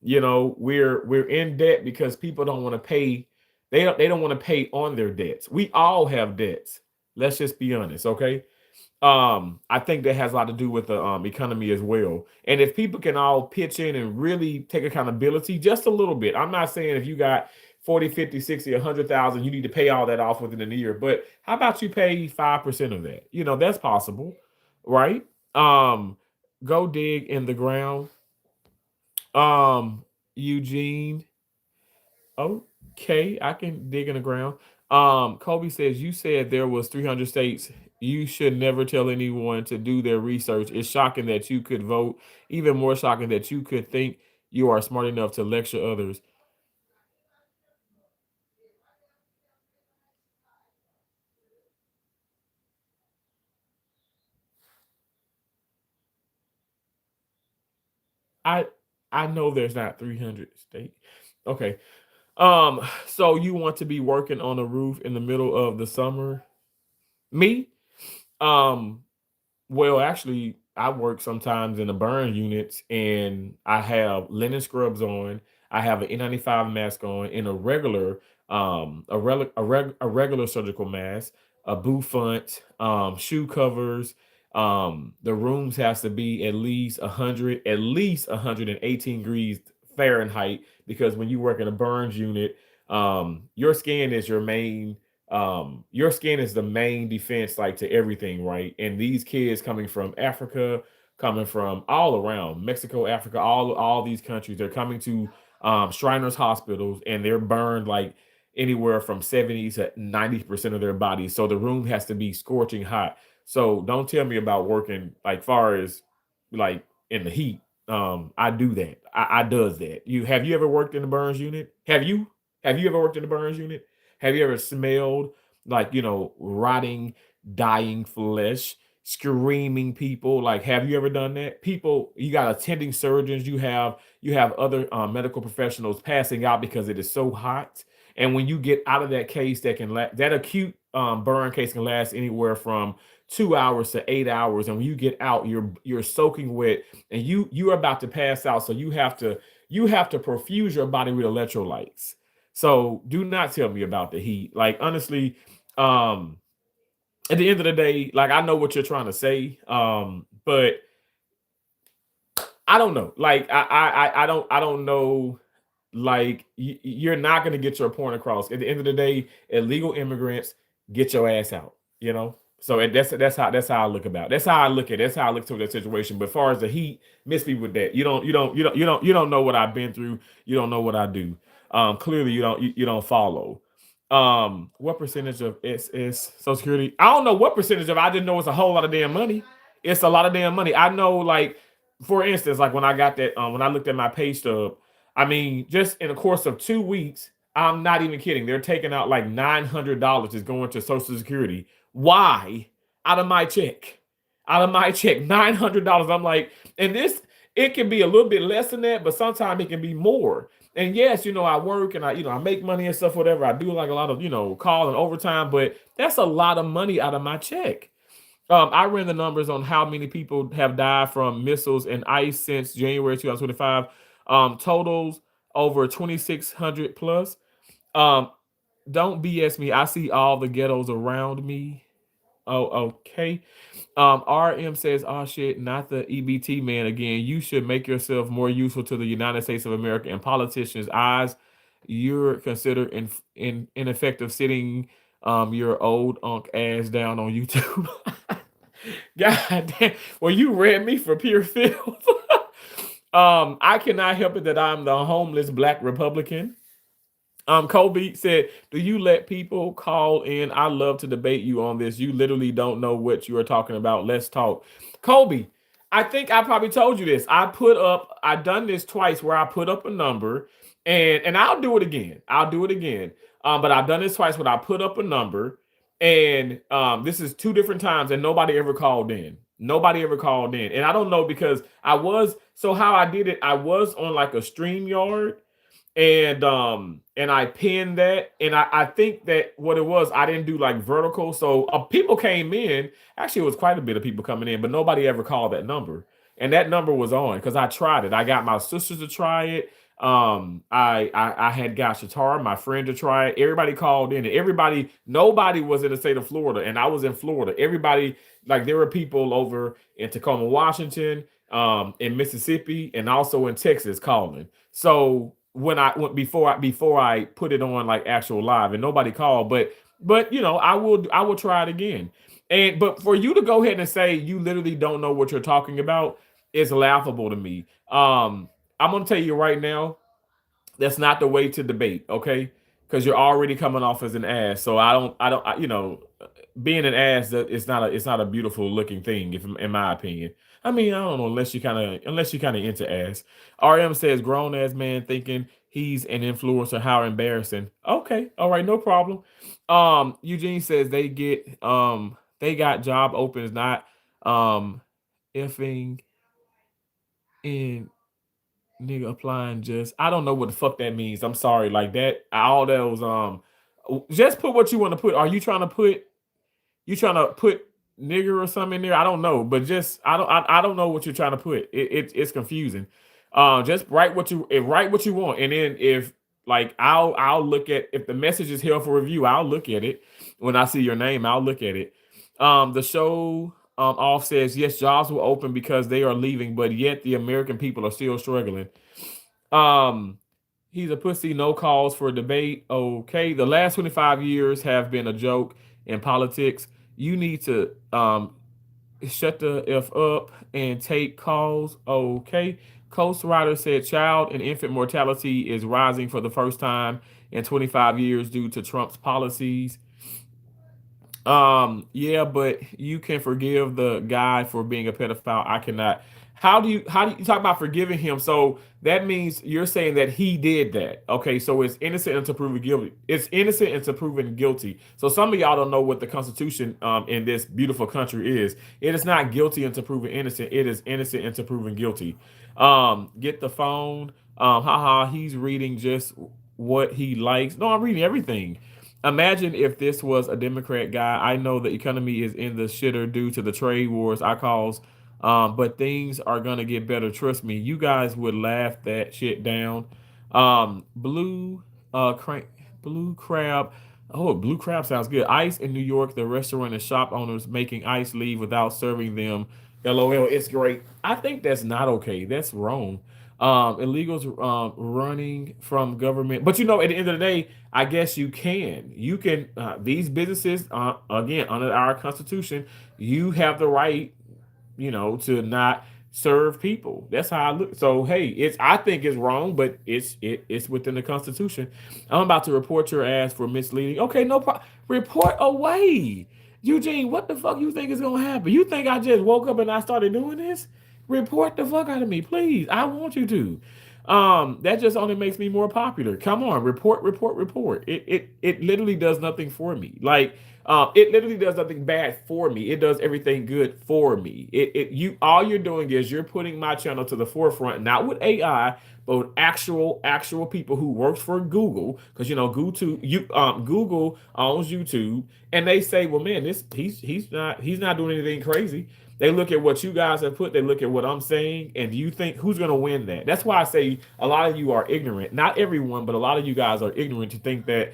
We're in debt because people don't want to pay. They don't want to pay on their debts. We all have debts. Let's just be honest, okay? I think that has a lot to do with the economy as well. And if people can all pitch in and really take accountability just a little bit, I'm not saying if you got 40, 50, 60, 100,000, you need to pay all that off within a year. But how about you pay 5% of that? That's possible, right? Um, Go dig in the ground. Eugene. Okay, I can dig in the ground. Kobe says you said there was 300 states. You should never tell anyone to do their research. It's shocking that you could vote. Even more shocking that you could think you are smart enough to lecture others. I I know there's not 300 states. Okay. So you want to be working on a roof in the middle of the summer? Me? Um, Well, actually, I work sometimes in the burn units and I have linen scrubs on. I have an N95 mask on and a regular surgical mask, a bouffant, shoe covers. The rooms has to be at least 118 degrees Fahrenheit because when you work in a burns unit, your skin is your skin is the main defense like to everything, right? And these kids coming from Africa, coming from all around Mexico, Africa, all these countries, they're coming to Shriners hospitals and they're burned like anywhere from 70 to 90% of their bodies. So the room has to be scorching hot. So don't tell me about working like far as like in the heat. I do that. I does that. You ever worked in the burns unit? Have you ever worked in the burns unit? Have you ever smelled like, rotting, dying flesh, screaming people? Like, have you ever done that? People, you got attending surgeons, you have other medical professionals passing out because it is so hot. And when you get out of that case, that acute burn case can last anywhere from 2 hours to 8 hours. And when you get out, you're soaking wet and you're about to pass out. So you have to perfuse your body with electrolytes. So do not tell me about the heat. Like honestly, um, at the end of the day, like I know what you're trying to say, but I don't know. Like I don't know. Like you're not going to get your point across. At the end of the day, illegal immigrants get your ass out. So that's how I look about. It. That's how I look at. It. That's how I look to the situation. But as far as the heat, miss me with that. You don't know what I've been through. You don't know what I do. Clearly you don't follow. What percentage of is Social Security? I don't know what percentage of. I didn't know it's a whole lot of damn money. It's a lot of damn money. I know, like for instance, like when I got that, when I looked at my pay stub, I mean, just in the course of 2 weeks, I'm not even kidding. They're taking out like $900 is going to Social Security. Why? Out of my check. Out of my check, $900. I'm like, and this, it can be a little bit less than that, but sometimes it can be more. And yes, I work and I make money and stuff, whatever. I do like a lot of, call and overtime, but that's a lot of money out of my check. I ran the numbers on how many people have died from missiles and ice since January 2025. Totals over 2,600 plus. Um, don't BS me. I see all the ghettos around me. Oh, okay. RM says, "Oh shit, not the EBT man again. You should make yourself more useful to the United States of America and politicians' eyes. You're considered ineffective sitting your old unk ass down on YouTube." God damn. Well, you read me for pure filth. I cannot help it that I'm the homeless black Republican. Kobe said, "Do you let people call in? I love to debate you on this. You literally don't know what you are talking about. Let's talk." Kobe, I think I probably told you this. I done this twice where I put up a number and I'll do it again. I'll do it again. But I've done this twice when I put up a number and this is two different times and nobody ever called in. Nobody ever called in. And I don't know because how I did it, I was on like a stream yard and I pinned that, and I think that what it was, I didn't do like vertical, so people came in. Actually, it was quite a bit of people coming in, but nobody ever called that number, and that number was on because I tried it. I got my sisters to try it. I had got Shatar, my friend, to try it. Everybody called in, and nobody was in the state of Florida, and I was in Florida. Everybody, like, there were people over in Tacoma, Washington, in Mississippi, and also in Texas calling. So when I went before I put it on like actual live, and nobody called, but I will try it again. And but for you to go ahead and say you literally don't know what you're talking about is laughable to me. I'm gonna tell you right now, that's not the way to debate, okay? Because you're already coming off as an ass. So being an ass, it's not a beautiful looking thing, if in my opinion. I mean, I don't know, unless you kind of into ass. RM says grown ass man thinking he's an influencer. How embarrassing. Okay, all right, no problem. Eugene says they got job opens, not effing in nigga applying. Just, I don't know what the fuck that means. I'm sorry, like that. All those just put what you want to put. Are you trying to put nigger or something in there? I don't know, but just I don't know what you're trying to put. It's confusing. Just write what you want, and then if, like, I'll look at, if the message is here for review, I'll look at it. When I see your name, I'll look at it. The show off says yes, jobs will open because they are leaving, but yet the American people are still struggling. Um, he's a pussy. No calls for debate. Okay, the last 25 years have been a joke in politics. You need to shut the f up and take calls. Okay. Coast Rider said child and infant mortality is rising for the first time in 25 years due to Trump's policies. Yeah, but you can forgive the guy for being a pedophile. I cannot. How do you talk about forgiving him? So that means you're saying that he did that. Okay, so it's innocent until proven guilty. It's innocent until proven guilty. So some of y'all don't know what the Constitution in this beautiful country is. It is not guilty until proven innocent. It is innocent until proven guilty. Get the phone. Haha, he's reading just what he likes. No, I'm reading everything. Imagine if this was a Democrat guy. I know the economy is in the shitter due to the trade wars I cause, but things are gonna get better. Trust me. You guys would laugh that shit down. Blue, crank, blue crab. Oh, blue crab sounds good. Ice in New York. The restaurant and shop owners making ice leave without serving them. LOL. It's great. I think that's not okay. That's wrong. Illegals running from government, but at the end of the day, I guess you can these businesses, again, under our constitution, you have the right, to not serve people. That's how I look. So hey, I think it's wrong, but it's within the Constitution. I'm about to report your ass for misleading. Okay, no problem. Report away. Eugene, what the fuck you think is gonna happen? You think I just woke up and I started doing this? Report the fuck out of me, please. I want you to. That just only makes me more popular. Come on, report, report, report. It literally does nothing for me. Like, it literally does nothing bad for me. It does everything good for me. All you're doing is you're putting my channel to the forefront, not with AI, but with actual people who works for Google, because Google owns YouTube, and they say, well, man, this he's not doing anything crazy. They look at what you guys have put. They look at what I'm saying, and do you think who's going to win that? That's why I say a lot of you are ignorant. Not everyone, but a lot of you guys are ignorant to think that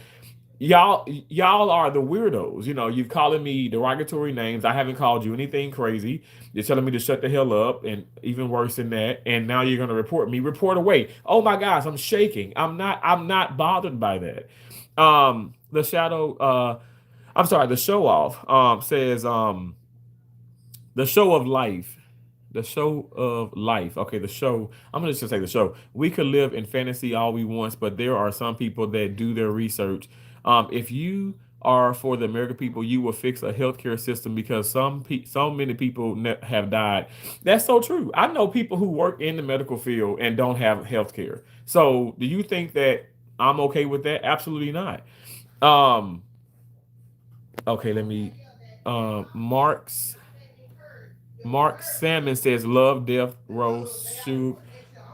y'all are the weirdos. You've calling me derogatory names. I haven't called you anything crazy. You're telling me to shut the hell up, and even worse than that. And now you're going to report me. Report away. Oh my gosh, I'm shaking. I'm not bothered by that. The shadow. I'm sorry. The show off. Says the show of life. The show of life. Okay, the show. I'm gonna just say the show. We could live in fantasy all we want, but there are some people that do their research. If you are for the American people, you will fix a healthcare system because so many people have died. That's so true. I know people who work in the medical field and don't have healthcare. So, do you think that I'm okay with that? Absolutely not. Um, okay, let me. Mark's Mark Salmon says, love, death, row, shoot.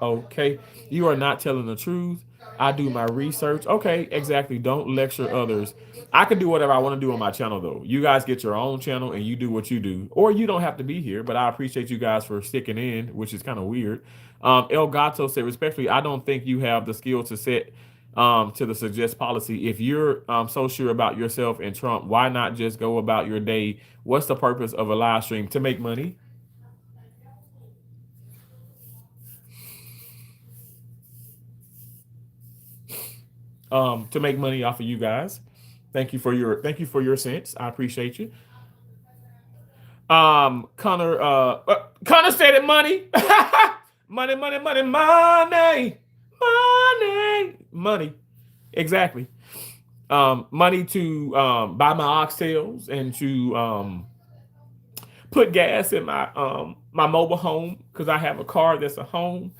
Okay. You are not telling the truth. I do my research. Okay, exactly. Don't lecture others. I can do whatever I want to do on my channel, though. You guys get your own channel and you do what you do, or you don't have to be here. But I appreciate you guys for sticking in, which is kind of weird. El Gato said, respectfully, I don't think you have the skill to set to the suggest policy. If you're so sure about yourself and Trump, why not just go about your day? What's the purpose of a live stream? To make money? To make money off of you guys. Thank you for your sense. I appreciate you. Connor said it money. Money, money, money, money, money. Exactly. Money to buy my oxtails and to put gas in my mobile home because I have a car that's a home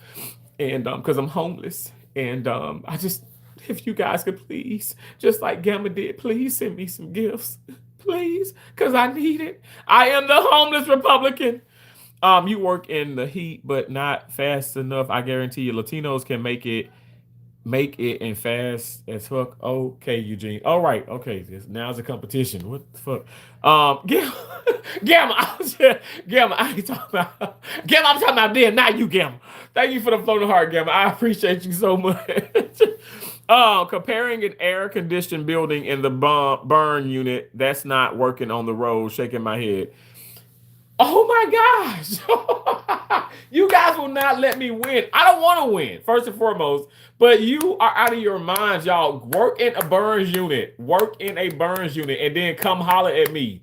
and because I'm homeless and I just if you guys could please just like Gamma did, please send me some gifts, please, because I need it. I am the homeless Republican. You work in the heat, but not fast enough. I guarantee you, Latinos can make it and fast as fuck. Okay, Eugene. All right. Okay. Now's a competition. What the fuck? Gamma, Gamma, Gamma. I ain't talking about Gamma. I'm talking about then, not you, Gamma. Thank you for the floating heart, Gamma. I appreciate you so much. Comparing an air conditioned building and the burn unit that's not working on the road. Shaking my head. Oh my gosh. You guys will not let me win. I don't want to win, first and foremost. But you are out of your minds, y'all. Work in a burns unit. Work in a burns unit and then come holler at me.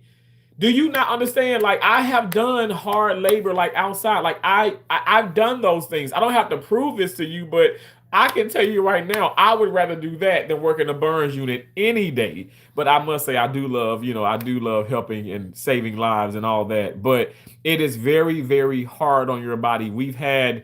Do you not understand? Like I have done hard labor, like outside. Like I've done those things. I don't have to prove this to you, but I can tell you right now, I would rather do that than work in a burns unit any day. But I must say, I do love helping and saving lives and all that. But it is very, very hard on your body. We've had,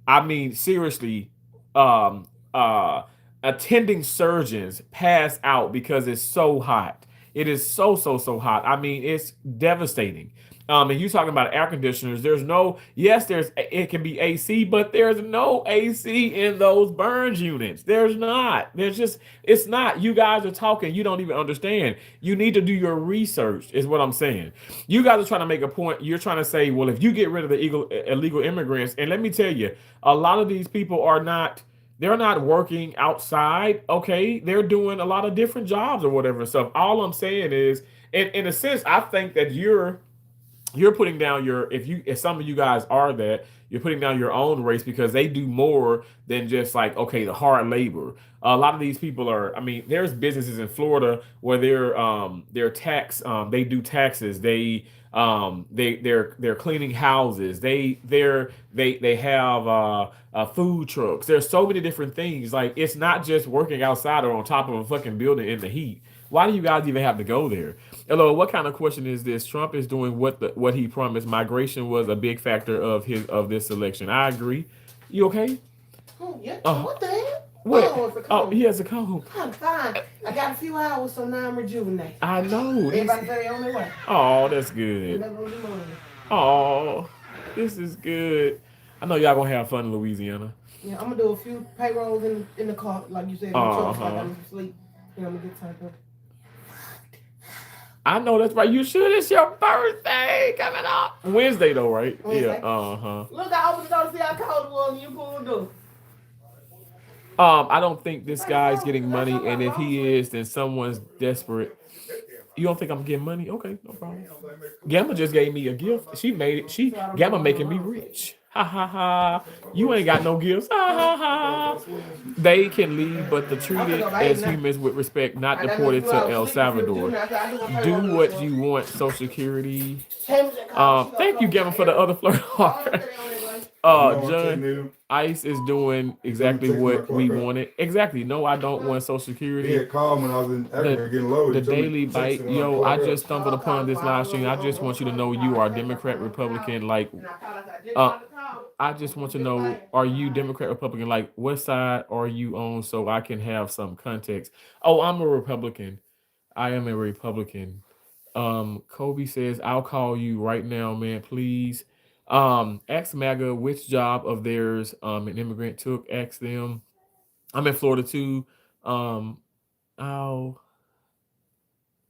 I mean, seriously, um, uh, attending surgeons pass out because it's so hot. It is so hot. I mean, it's devastating. And you talking about air conditioners? There's no. Yes, there's. It can be AC, but there's no AC in those burns units. There's not. There's just. It's not. You guys are talking. You don't even understand. You need to do your research. Is what I'm saying. You guys are trying to make a point. You're trying to say, well, if you get rid of the illegal immigrants, and let me tell you, a lot of these people are not. They're not working outside. Okay, they're doing a lot of different jobs or whatever stuff. All I'm saying is, in a sense, I think that you're putting down your if some of you guys are that you're putting down your own race because they do more than just like okay the hard labor. A lot of these people are. I mean, there's businesses in Florida where they're tax they do taxes. They're cleaning houses. They have food trucks. There's so many different things. Like it's not just working outside or on top of a fucking building in the heat. Why do you guys even have to go there? Hello, what kind of question is this? Trump is doing what he promised. Migration was a big factor of this election. I agree. You okay?
Oh, yeah.
Uh,
What the hell?
what?
Oh, it's a
Oh,
cold.
he has a cold.
I'm fine. I got a few hours, so now I'm rejuvenated.
I know.
Everybody say they on their way.
Oh, that's good.
Never really morning.
Oh, this is good. I know y'all gonna have fun in Louisiana.
Yeah, I'm gonna do a few payrolls in the car, like you said, in the truck, so I
Uh-huh.
got me some sleep. And I'm gonna get turned up.
I know that's right. You should. It's your birthday coming up. Wednesday though, right? Yeah.
Wednesday.
Uh-huh.
Look, I opened the door to see how cold it was, and you pulled the door.
I don't think this
That's
guy's
all.
getting
That's
money,
all my
and if
long
he
sleep.
is, then someone's desperate. You don't think I'm getting money? Okay, no problem. Gamma just gave me a gift. She made it.
So I don't be
Gamma
on no
making me
long sleep.
rich. Ha ha ha. You ain't got no gifts. Ha ha ha. They can leave, but the
I'm gonna
treated
go to 8
as
now.
humans with respect, not
I got me a
deported
few
to
hours
El
sleep before you
Salvador.
now, so I do my
Do
payroll in this
what
one.
you want, Social Security.
James that called, she gonna
Thank you,
close
Gamma,
my
for the
area.
other flirt
Oh, I'm
heart.
gonna stay on that way.
John,
Them.
ICE is doing
Them
exactly
taking my
what we
car back.
wanted. Exactly. No, I don't want Social
He
Security.
had called when I was in Africa
The
getting low.
the
He told me
Daily
to text
Bite.
him when I
Yo,
pulled
I
up.
just stumbled
Oh,
upon
call
this
before I
live
was
stream. I just
on
want you to
phone
know
call.
you
I
are
text my
Democrat,
phone call.
Republican. Like,
And I called, I said, I just
uh,
got the call.
I just want to
Get
know,
away.
are you Democrat, Republican? Like, what side are you on so I can have some context? Oh, I'm a Republican. I am a Republican. Kobe says, I'll call you right now, man, please. Ask MAGA which job of theirs an immigrant took. Ask them. I'm in Florida too. Um, I'll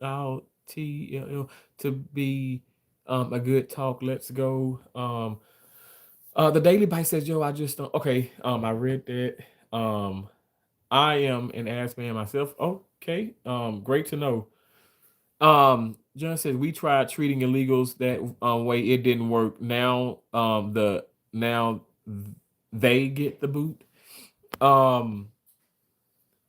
TLL to be a good talk. Let's go. The Daily Bite says, "Yo, I just don't." Okay. I read that. Um, I am an ass man myself. Okay. Great to know. John says we tried treating illegals that way. It didn't work. Now they get the boot. Um,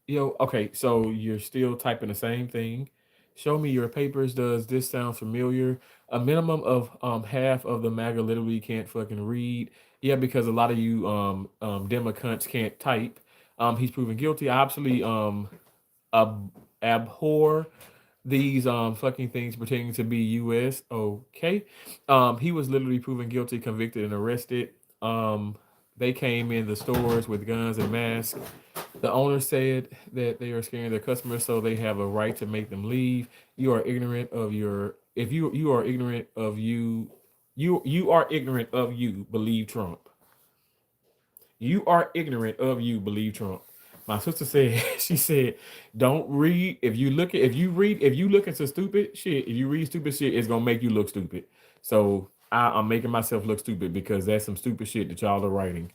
okay, so you're still typing the same thing. Show me your papers. Does this sound familiar? A minimum of half of the MAGA literally can't fucking read. Yeah, because a lot of you Demo cunts can't type. He's proven guilty. I absolutely abhor these fucking things pertaining to be US. Okay. He was literally proven guilty, convicted, and arrested. They came in the stores with guns and masks. The owner said that they are scaring their customers, so they have a right to make them leave. You are ignorant of your if you are ignorant of you are ignorant of you believe Trump. You are ignorant of you believe Trump. My sister said, she said, don't read. If you look into stupid shit, if you read stupid shit, it's gonna make you look stupid. So I'm making myself look stupid because that's some stupid shit that y'all are writing.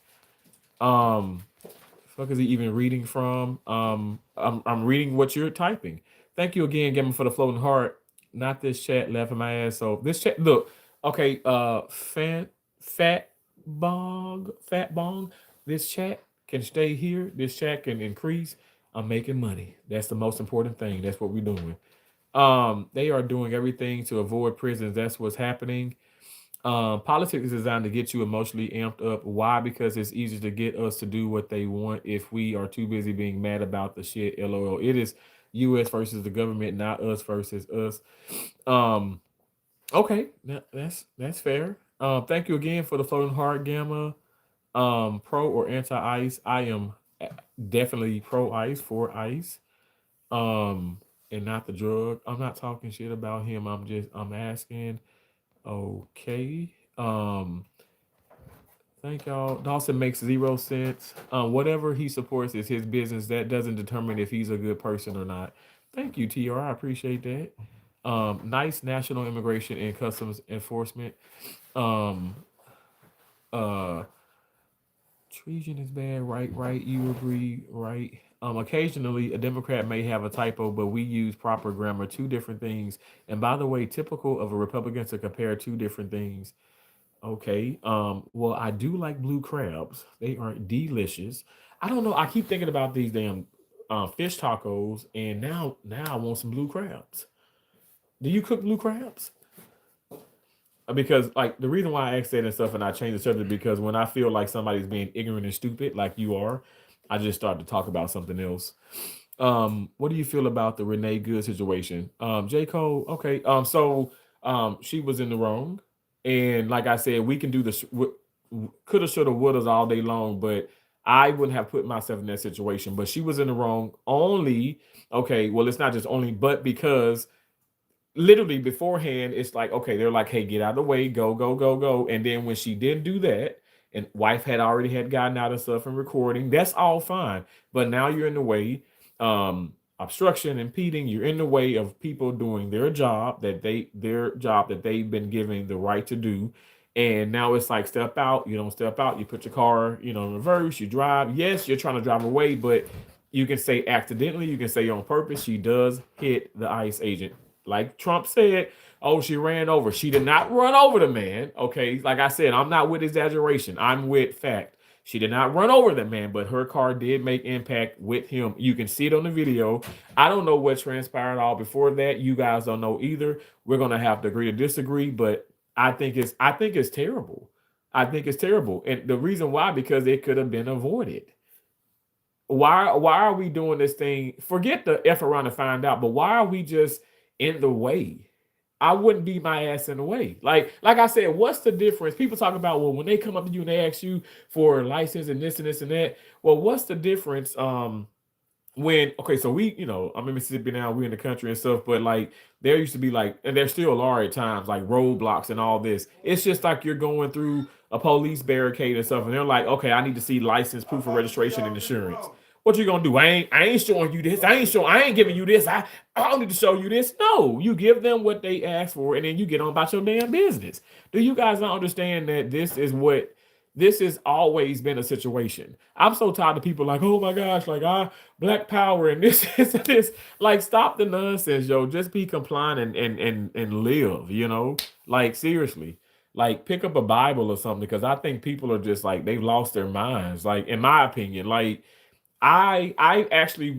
Um, fuck is he even reading from? I'm reading what you're typing. Thank you again, Gamma, for the floating heart. Not this chat laughing my ass. So this chat, look, okay, fat bong. This chat can stay here. This chat can increase. I'm making money. That's the most important thing. That's what we're doing. They are doing everything to avoid prisons. That's what's happening. Politics is designed to get you emotionally amped up. Why? Because it's easier to get us to do what they want if we are too busy being mad about the shit. LOL. It is US versus the government, not us versus us. Um, okay, that's fair. Thank you again for the floating heart, Gamma. Pro or anti ice? I am definitely pro ice, for ice. Um, and not the drug. I'm not talking shit about him. I'm asking. Okay. Thank y'all. Dawson makes 0 cents. Whatever he supports is his business. That doesn't determine if he's a good person or not. Thank you, TR. I appreciate that. Nice national immigration and customs enforcement. Um, uh, treason is bad, right? Right. You agree, right? Occasionally a Democrat may have a typo, but we use proper grammar, two different things. And by the way, typical of a Republican to compare two different things. Okay. Well, I do like blue crabs. They are delicious. I don't know. I keep thinking about these damn fish tacos, and now I want some blue crabs. Do you cook blue crabs? Because like the reason why I asked that and stuff, and I changed the subject because when I feel like somebody's being ignorant and stupid, like you are, I just start to talk about something else. What do you feel about the Renee Good situation? J. Cole, okay. She was in the wrong. And like I said, we can do the coulda, shoulda, woulda all day long, but I wouldn't have put myself in that situation. But she was in the wrong only. Okay, well, it's not just only, but because literally beforehand, it's like, okay, they're like, hey, get out of the way, go, go, go, go. And then when she didn't do that, and wife had already had gotten out of stuff and recording, that's all fine. But now you're in the way, obstruction, impeding, you're in the way of people doing their job that they've been given the right to do. And now it's like step out, you don't step out, you put your car, in reverse, you drive. Yes, you're trying to drive away, but you can say accidentally, you can say on purpose, she does hit the ICE agent like Trump said, oh, she ran over. She did not run over the man. Okay. Like I said, I'm not with exaggeration. I'm with fact. She did not run over the man, but her car did make impact with him. You can see it on the video. I don't know what transpired all before that. You guys don't know either. We're gonna have to agree to disagree, but I think it's terrible. I think it's terrible. And the reason why, because it could have been avoided. Why are we doing this thing? Forget the F around to find out, but why are we just in the way? I wouldn't be my ass in the way. Like I said, what's the difference? People talk about, well, when they come up to you and they ask you for a license and this and this and that. Well, what's the difference? When okay, so I'm in Mississippi now, we're in the country and stuff, but like there used to be like, and there still are at times, like roadblocks and all this. It's just like you're going through a police barricade and stuff, and they're like, okay, I need to see license, proof of registration, and insurance. What you gonna do? I ain't showing you this. I ain't giving you this. I don't need to show you this. No, you give them what they ask for, and then you get on about your damn business. Do you guys not understand that this has always been a situation? I'm so tired of people like, oh my gosh, like black power and this is this. Like, stop the nonsense, yo. Just be compliant and live, Like, seriously. Like, pick up a Bible or something, because I think people are just like, they've lost their minds. Like, in my opinion, like, I actually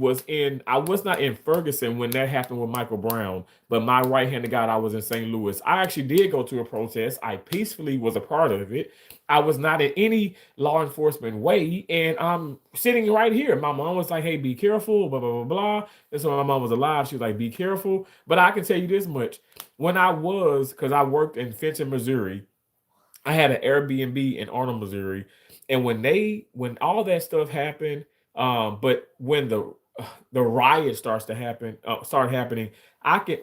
I was not in Ferguson when that happened with Michael Brown, but my right hand to God, I was in St. Louis. I actually did go to a protest. I peacefully was a part of it. I was not in any law enforcement way, and I'm sitting right here. My mom was like, "Hey, be careful," blah blah blah blah. And so my mom was alive. She was like, "Be careful." But I can tell you this much: when because I worked in Fenton, Missouri, I had an Airbnb in Arnold, Missouri, and when all that stuff happened, but when the riot start happening,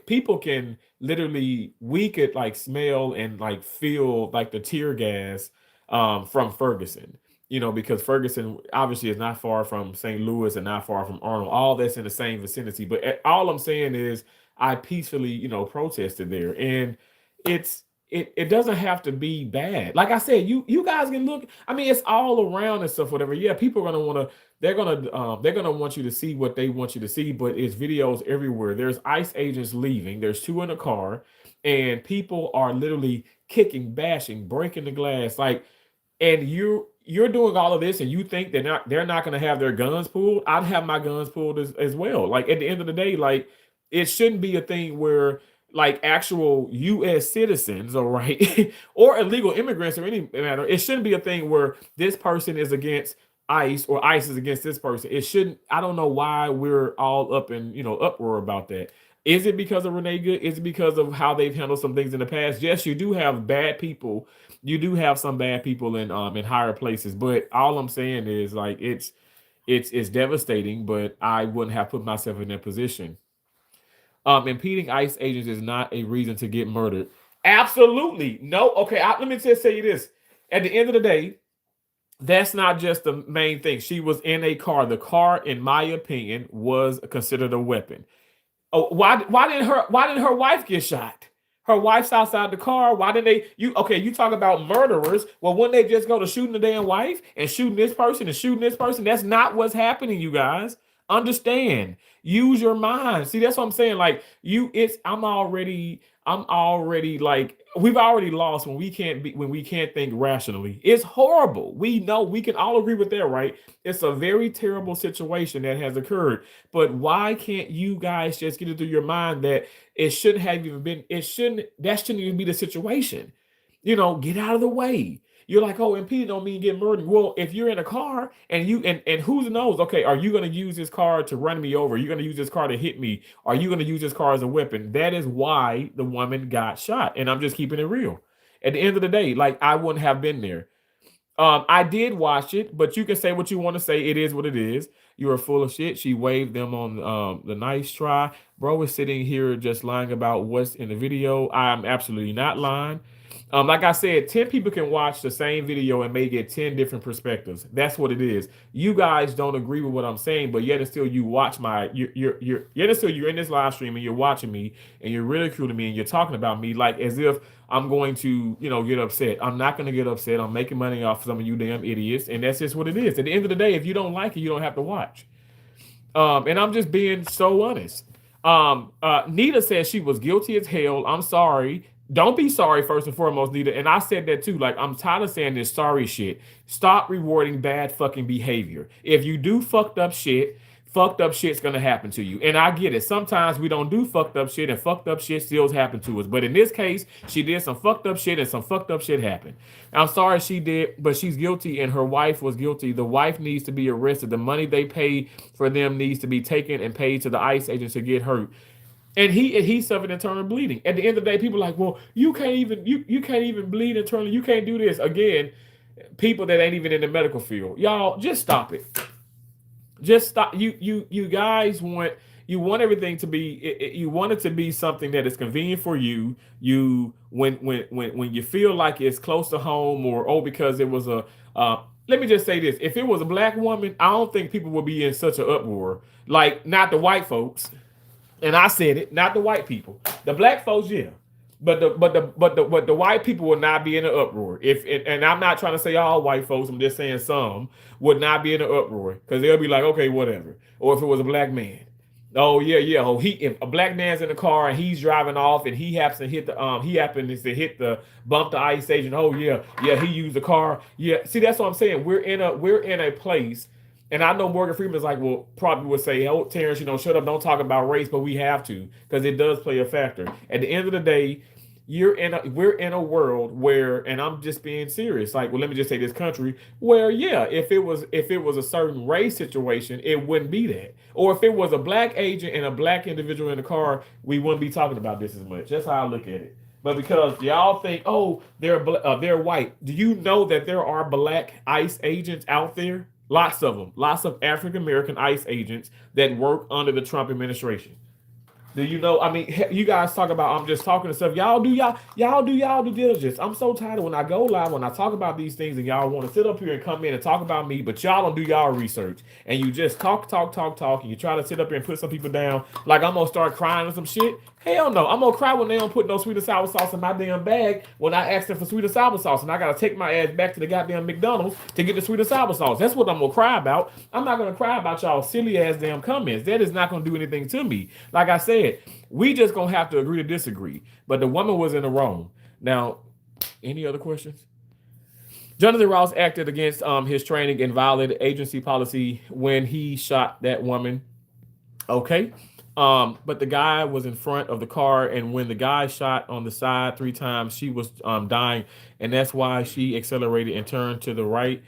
people can literally we could like smell and like feel like the tear gas from Ferguson. Because Ferguson obviously is not far from St. Louis and not far from Arnold. All that's in the same vicinity. But all I'm saying is I peacefully, protested there. And it doesn't have to be bad. Like I said, you guys can look. I mean, it's all around and stuff, whatever. Yeah, people are gonna want to. They're gonna want you to see what they want you to see. But it's videos everywhere. There's ICE agents leaving. There's two in a car, and people are literally kicking, bashing, breaking the glass. Like, and you're doing all of this, and you think they're not going to have their guns pulled. I'd have my guns pulled as well. Like, at the end of the day, like, it shouldn't be a thing where like actual U.S. citizens, all right, or illegal immigrants or any matter. It shouldn't be a thing where this person is against ICE or ICE is against this person. It shouldn't. I don't know why we're all up in uproar about that. Is it because of Renee Good? Is it because of how they've handled some things in the past? Yes, you do have bad people. You do have some bad people in higher places, but all I'm saying is, like, it's devastating. But I wouldn't have put myself in that position. Impeding ICE agents is not a reason to get murdered. Absolutely no. Okay, let me just say this. At the end of the day, that's not just the main thing. She was in a car. The car, in my opinion, was considered a weapon. Oh, why didn't her wife get shot? Her wife's outside the car. Why didn't they? You talk about murderers. Well, wouldn't they just go to shooting the damn wife and shooting this person and shooting this person? That's not what's happening, you guys. Understand. Use your mind. See, that's what I'm saying. Like, I'm already like, we've already lost when we can't think rationally. It's horrible. We know, we can all agree with that, right? It's a very terrible situation that has occurred. But why can't you guys just get it through your mind that that shouldn't even be the situation? Get out of the way. You're like, oh, impede don't mean get murdered. Well, if you're in a car and who knows, okay, are you going to use this car to run me over? Are you going to use this car to hit me? Are you going to use this car as a weapon? That is why the woman got shot. And I'm just keeping it real. At the end of the day, like, I wouldn't have been there. I did watch it, but you can say what you want to say. It is what it is. You are full of shit. She waved them on the nice try. Bro is sitting here just lying about what's in the video. I'm absolutely not lying. Like I said, 10 people can watch the same video and may get 10 different perspectives. That's what it is. You guys don't agree with what I'm saying, but yet and still you watch yet and still you're in this live stream and you're watching me and you're ridiculing me and you're talking about me like as if I'm going to, get upset. I'm not going to get upset. I'm making money off some of you damn idiots, and that's just what it is. At the end of the day, if you don't like it, you don't have to watch. And I'm just being so honest. Nita says she was guilty as hell. I'm sorry. Don't be sorry, first and foremost, Nita. And I said that too. Like, I'm tired of saying this sorry shit. Stop rewarding bad fucking behavior. If you do fucked up shit's gonna happen to you. And I get it. Sometimes we don't do fucked up shit, and fucked up shit still happen to us. But in this case, she did some fucked up shit, and some fucked up shit happened. I'm sorry she did, but she's guilty, and her wife was guilty. The wife needs to be arrested. The money they pay for them needs to be taken and paid to the ICE agents to get hurt. And he suffered internal bleeding. At the end of the day, people are like, well, you can't even bleed internally. You can't do this. Again, people that ain't even in the medical field. Y'all, just stop it. Just stop. You guys want everything to be, you want it to be something that is convenient for you. When you feel like it's close to home, or because it was let me just say this: if it was a black woman, I don't think people would be in such an uproar. Like not the white folks, and I said it, not the white people. The black folks, yeah. But the white people would not be in an uproar. If and I'm not trying to say all white folks, I'm just saying some would not be in an uproar because they'll be like, okay, whatever. Or if it was a black man, oh yeah, yeah. Oh, if a black man's in the car and he's driving off and he happens to hit the bump the ice agent. Oh yeah, yeah. He used the car. Yeah. See, that's what I'm saying. We're in a place. And I know Morgan Freeman's like, well, probably would say, oh, Terrence, shut up, don't talk about race, but we have to because it does play a factor. At the end of the day, we're in a world where, and I'm just being serious. Like, well, let me just say this country where, yeah, if it was a certain race situation, it wouldn't be that. Or if it was a black agent and a black individual in the car, we wouldn't be talking about this as much. That's how I look at it. But because y'all think, oh, they're white. Do you know that there are black ICE agents out there? Lots of them. Lots of African American ICE agents that work under the Trump administration. Do you know? I mean, you guys talk about I'm just talking and stuff. Y'all do y'all due diligence. I'm so tired of when I go live, when I talk about these things, and y'all want to sit up here and come in and talk about me, but y'all don't do y'all research. And you just talk, and you try to sit up here and put some people down. Like I'm gonna start crying or some shit. Hell no. I'm gonna cry when they don't put no sweet and sour sauce in my damn bag when I ask them for sweet and sour sauce, and I gotta take my ass back to the goddamn McDonald's to get the sweet and sour sauce. That's what I'm gonna cry about. I'm not gonna cry about y'all silly ass damn comments. That is not gonna do anything to me. Like I said, we just gonna have to agree to disagree. But the woman was in the wrong. Now, any other questions? Jonathan Ross acted against his training and violated agency policy when he shot that woman. Okay. But the guy was in front of the car, and when the guy shot on the side 3 times, she was dying, and that's why she accelerated and turned to the right.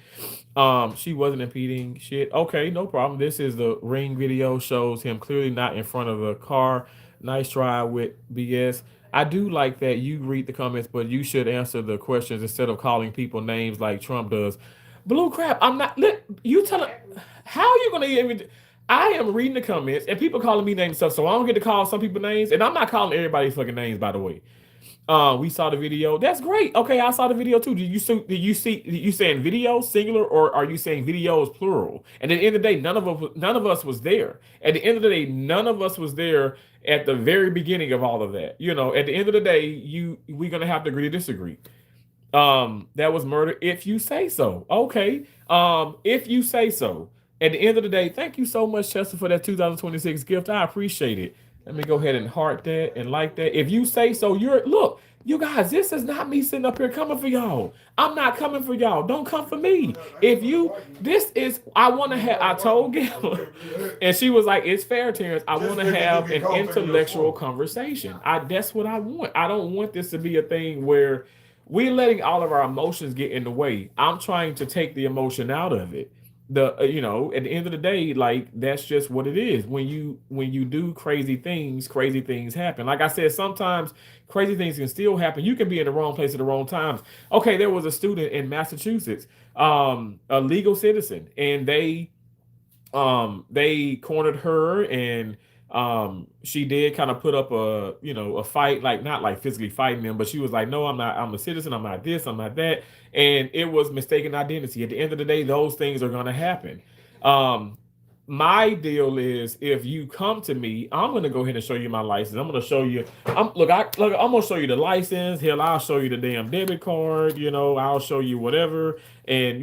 She wasn't impeding shit. Okay, no problem. This is the ring video, shows him clearly not in front of the car. Nice try with BS. I do like that you read the comments, but you should answer the questions instead of calling people names like Trump does. Blue crap. I'm not. You tell it. How are you gonna even? I am reading the comments and people calling me names and stuff, so I don't get to call some people names, and I'm not calling everybody fucking names, by the way. We saw the video. That's great. Okay, I saw the video too. Did you saying video singular, or are you saying videos plural? And at the end of the day, none of us was there. At the end of the day, none of us was there at the very beginning of all of that. At the end of the day, we're gonna have to agree to disagree. That was murder if you say so. Okay. If you say so. At the end of the day, thank you so much, Chester, for that 2026 gift. I appreciate it. Let me go ahead and heart that and like that. If you say so, look, you guys, this is not me sitting up here coming for y'all. I'm not coming for y'all. Don't come for me. I want to have, I told Gail, and she was like, it's fair, Terrence. I want to have an intellectual conversation. That's what I want. I don't want this to be a thing where we're letting all of our emotions get in the way. I'm trying to take the emotion out of it. At the end of the day, like that's just what it is. When you do crazy things happen. Like I said, sometimes crazy things can still happen. You can be in the wrong place at the wrong times. Okay, there was a student in Massachusetts, a legal citizen, and they cornered her, and she did kind of put up a fight, like not like physically fighting them, but she was like, no, I'm not, I'm a citizen, I'm not this, I'm not that. And it was mistaken identity. At the end of the day, those things are going to happen. My deal is, if you come to me, I'm going to go ahead and show you my license. I'm going to show you, I'm going to show you the license. Hell, I'll show you the damn debit card, I'll show you whatever. And,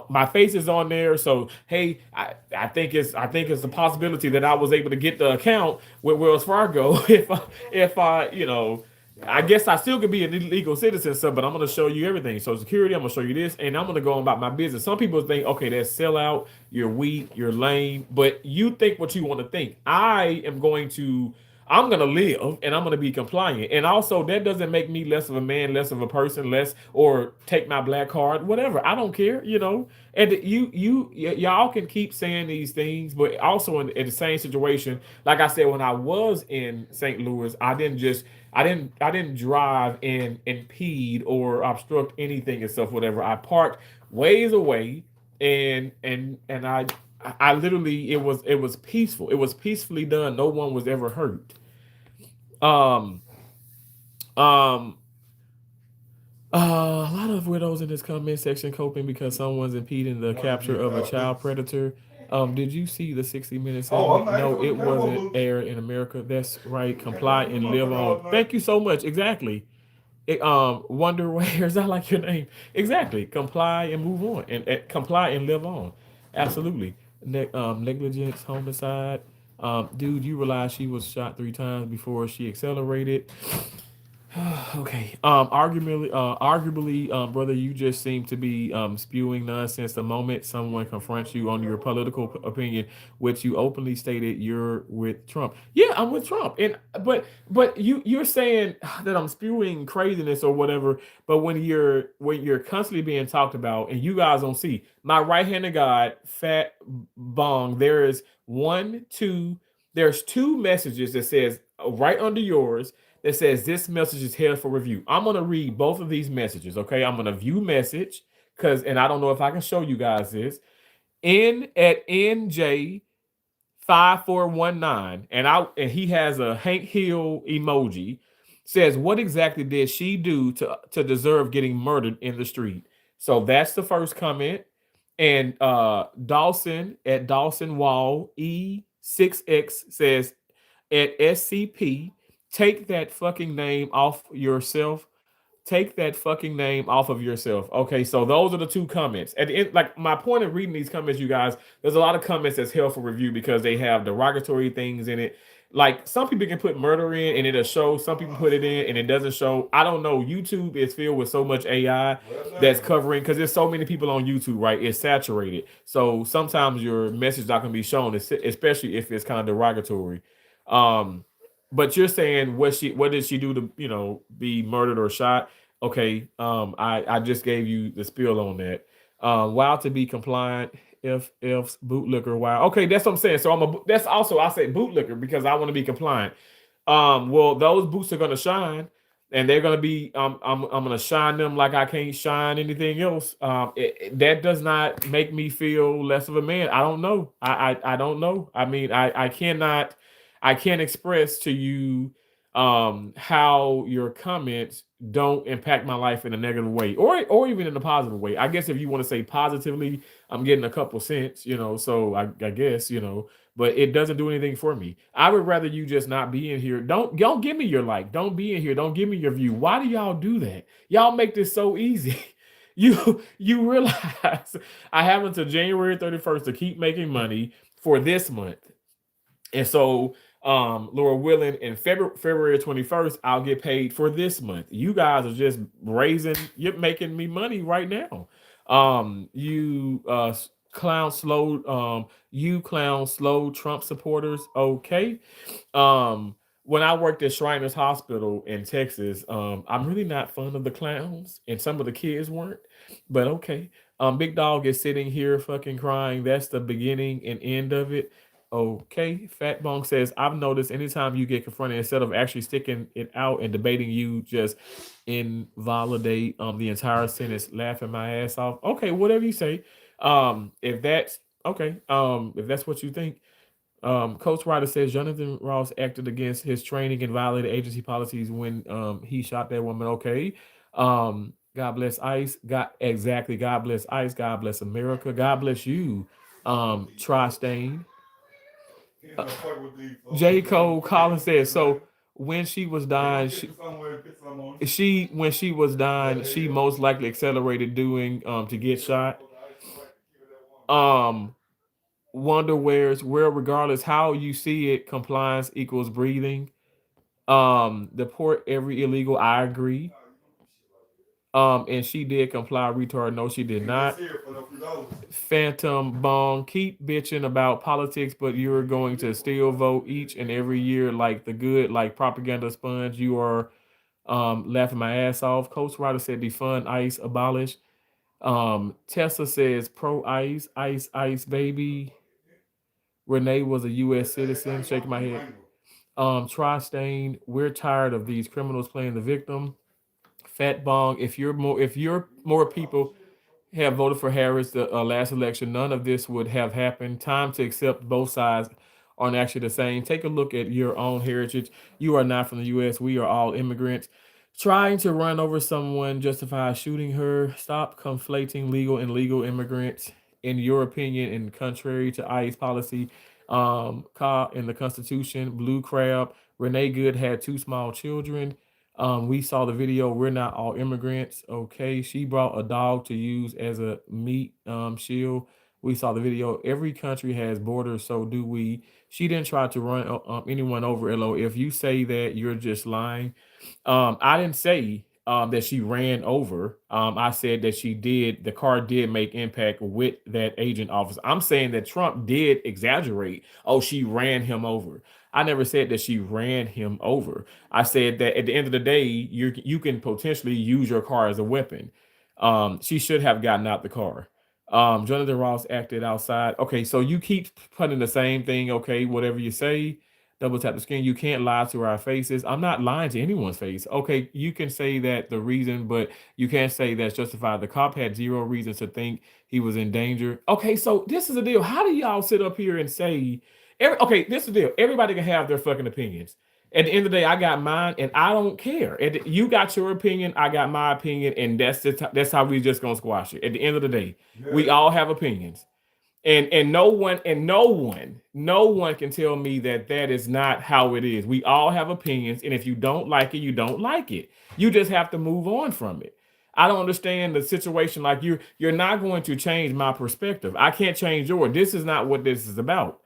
my face is on there. So, hey, I think it's a possibility that I was able to get the account with Wells Fargo if I guess I still could be a legal citizen, but I'm going to show you everything. Social Security, I'm going to show you this, and I'm going to go on about my business. Some people think, okay, that's sellout, you're weak, you're lame, but you think what you want to think. I'm going to live, and I'm going to be compliant. And also, that doesn't make me less of a man, less of a person, or take my black card, whatever. I don't care, And y'all can keep saying these things, but also in the same situation, like I said, when I was in St. Louis, I didn't drive and impede or obstruct anything and stuff, whatever. I parked ways away, and I literally, it was peaceful. It was peacefully done. No one was ever hurt. A lot of widows in this comment section coping because someone's impeding the capture of a child predator. Did you see the 60 Minutes segment? No, it wasn't aired in America. That's right. Comply and live on. Thank you so much. Exactly. Wonder where is that like your name? Exactly. Comply and move on, and comply and live on. Absolutely. Negligence, homicide. Dude, you realize she was shot 3 times before she accelerated. Okay. Brother, you just seem to be spewing nonsense the moment someone confronts you on your political opinion, which you openly stated you're with Trump. Yeah, I'm with Trump, and but you're saying that I'm spewing craziness or whatever. But when you're constantly being talked about, and you guys don't see my right hand of God, Fat Bong. There is one, two. There's two messages that says right under yours that says this message is here for review. I'm gonna read both of these messages. Okay, I'm gonna view message and I don't know if I can show you guys this. In at NJ 5419, and he has a Hank Hill emoji. Says, what exactly did she do to deserve getting murdered in the street? So that's the first comment. And Dawson at Dawson Wall E6X says, at SCP, take that fucking name off yourself. Take that fucking name off of yourself. Okay, so those are the two comments. At the end, like my point of reading these comments, you guys, there's a lot of comments that's held for review because they have derogatory things in it. Like some people can put murder in and it'll show. Some people put it in and it doesn't show. I don't know. YouTube is filled with so much AI that's covering because there's so many people on YouTube, right? It's saturated. So sometimes your message not gonna be shown, especially if it's kind of derogatory. Um, but you're saying what did she do to be murdered or shot? Okay, I just gave you the spiel on that. Wild to be compliant. If's bootlicker. Wow. Okay, that's what I'm saying. So that's also I say bootlicker because I want to be compliant. Well, those boots are gonna shine, and they're gonna be. I'm gonna shine them like I can't shine anything else. That does not make me feel less of a man. I don't know. I don't know. I mean, I cannot. I can't express to you how your comments don't impact my life in a negative way or even in a positive way. I guess if you want to say positively, I'm getting a couple cents, so I guess, but it doesn't do anything for me. I would rather you just not be in here. Don't give me your like. Don't be in here. Don't give me your view. Why do y'all do that? Y'all make this so easy. You realize I have until January 31st to keep making money for this month. And so, Laura willing, in February 21st, I'll get paid for this month. You guys are just you're making me money right now. You clown slow Trump supporters. Okay. When I worked at Shriners Hospital in Texas, I'm really not fond of the clowns, and some of the kids weren't, but okay. Big Dog is sitting here fucking crying. That's the beginning and end of it. Okay. Fat Bong says, I've noticed anytime you get confronted, instead of actually sticking it out and debating, you just invalidate the entire sentence, laughing my ass off. Okay, whatever you say. If that's okay, if that's what you think. Coach Ryder says Jonathan Ross acted against his training and violated agency policies when he shot that woman. Okay. God bless ICE. God bless ICE. God bless America. God bless you. Tri-Stain. J. Cole Collins says so. When she was dying, when she was dying, she most likely accelerated doing to get shot. Um, Wonder where regardless how you see it, compliance equals breathing. Deport every illegal. I agree. And she did comply. Retard. No, she did not. Phantom Bong, keep bitching about politics, but you're going to still vote each and every year like the good, like propaganda sponge. You are laughing my ass off. Coach Ryder said defund ICE, abolish. Tessa says pro ICE, ICE, ICE, baby. Renee was a U.S. citizen. Shaking my head. Tri-Stain, we're tired of these criminals playing the victim. Fat Bong, if you're more people have voted for Harris the last election, none of this would have happened. Time to accept both sides aren't actually the same. Take a look at your own heritage. You are not from the U.S. We are all immigrants. Trying to run over someone justifies shooting her. Stop conflating legal and illegal immigrants. In your opinion, and contrary to ICE policy, in the Constitution, Blue Crab, Renee Good had two small children. We saw the video. We're not all immigrants. Okay, she brought a dog to use as a meat shield. We saw the video. Every country has borders, so do we. She didn't try to run anyone over. Lo, if you say that, you're just lying. I didn't say that she ran over. I said that she did. The car did make impact with that agent officer. I'm saying that Trump did exaggerate. Oh, she ran him over. I never said that she ran him over. I said that at the end of the day, you can potentially use your car as a weapon. She should have gotten out the car. Jonathan Ross acted outside. Okay, so you keep putting the same thing. Okay, whatever you say, double tap the screen. You can't lie to our faces. I'm not lying to anyone's face. Okay, you can say that the reason, but you can't say that's justified. The cop had zero reasons to think he was in danger. Okay, so this is the deal. How do y'all sit up here and say, okay, this is the deal. Everybody can have their fucking opinions. At the end of the day, I got mine, and I don't care. You got your opinion, I got my opinion, and that's how we just gonna squash it. At the end of the day, we all have opinions. And no one can tell me that that is not how it is. We all have opinions, and if you don't like it, you don't like it. You just have to move on from it. I don't understand the situation. Like you're not going to change my perspective. I can't change yours. This is not what this is about.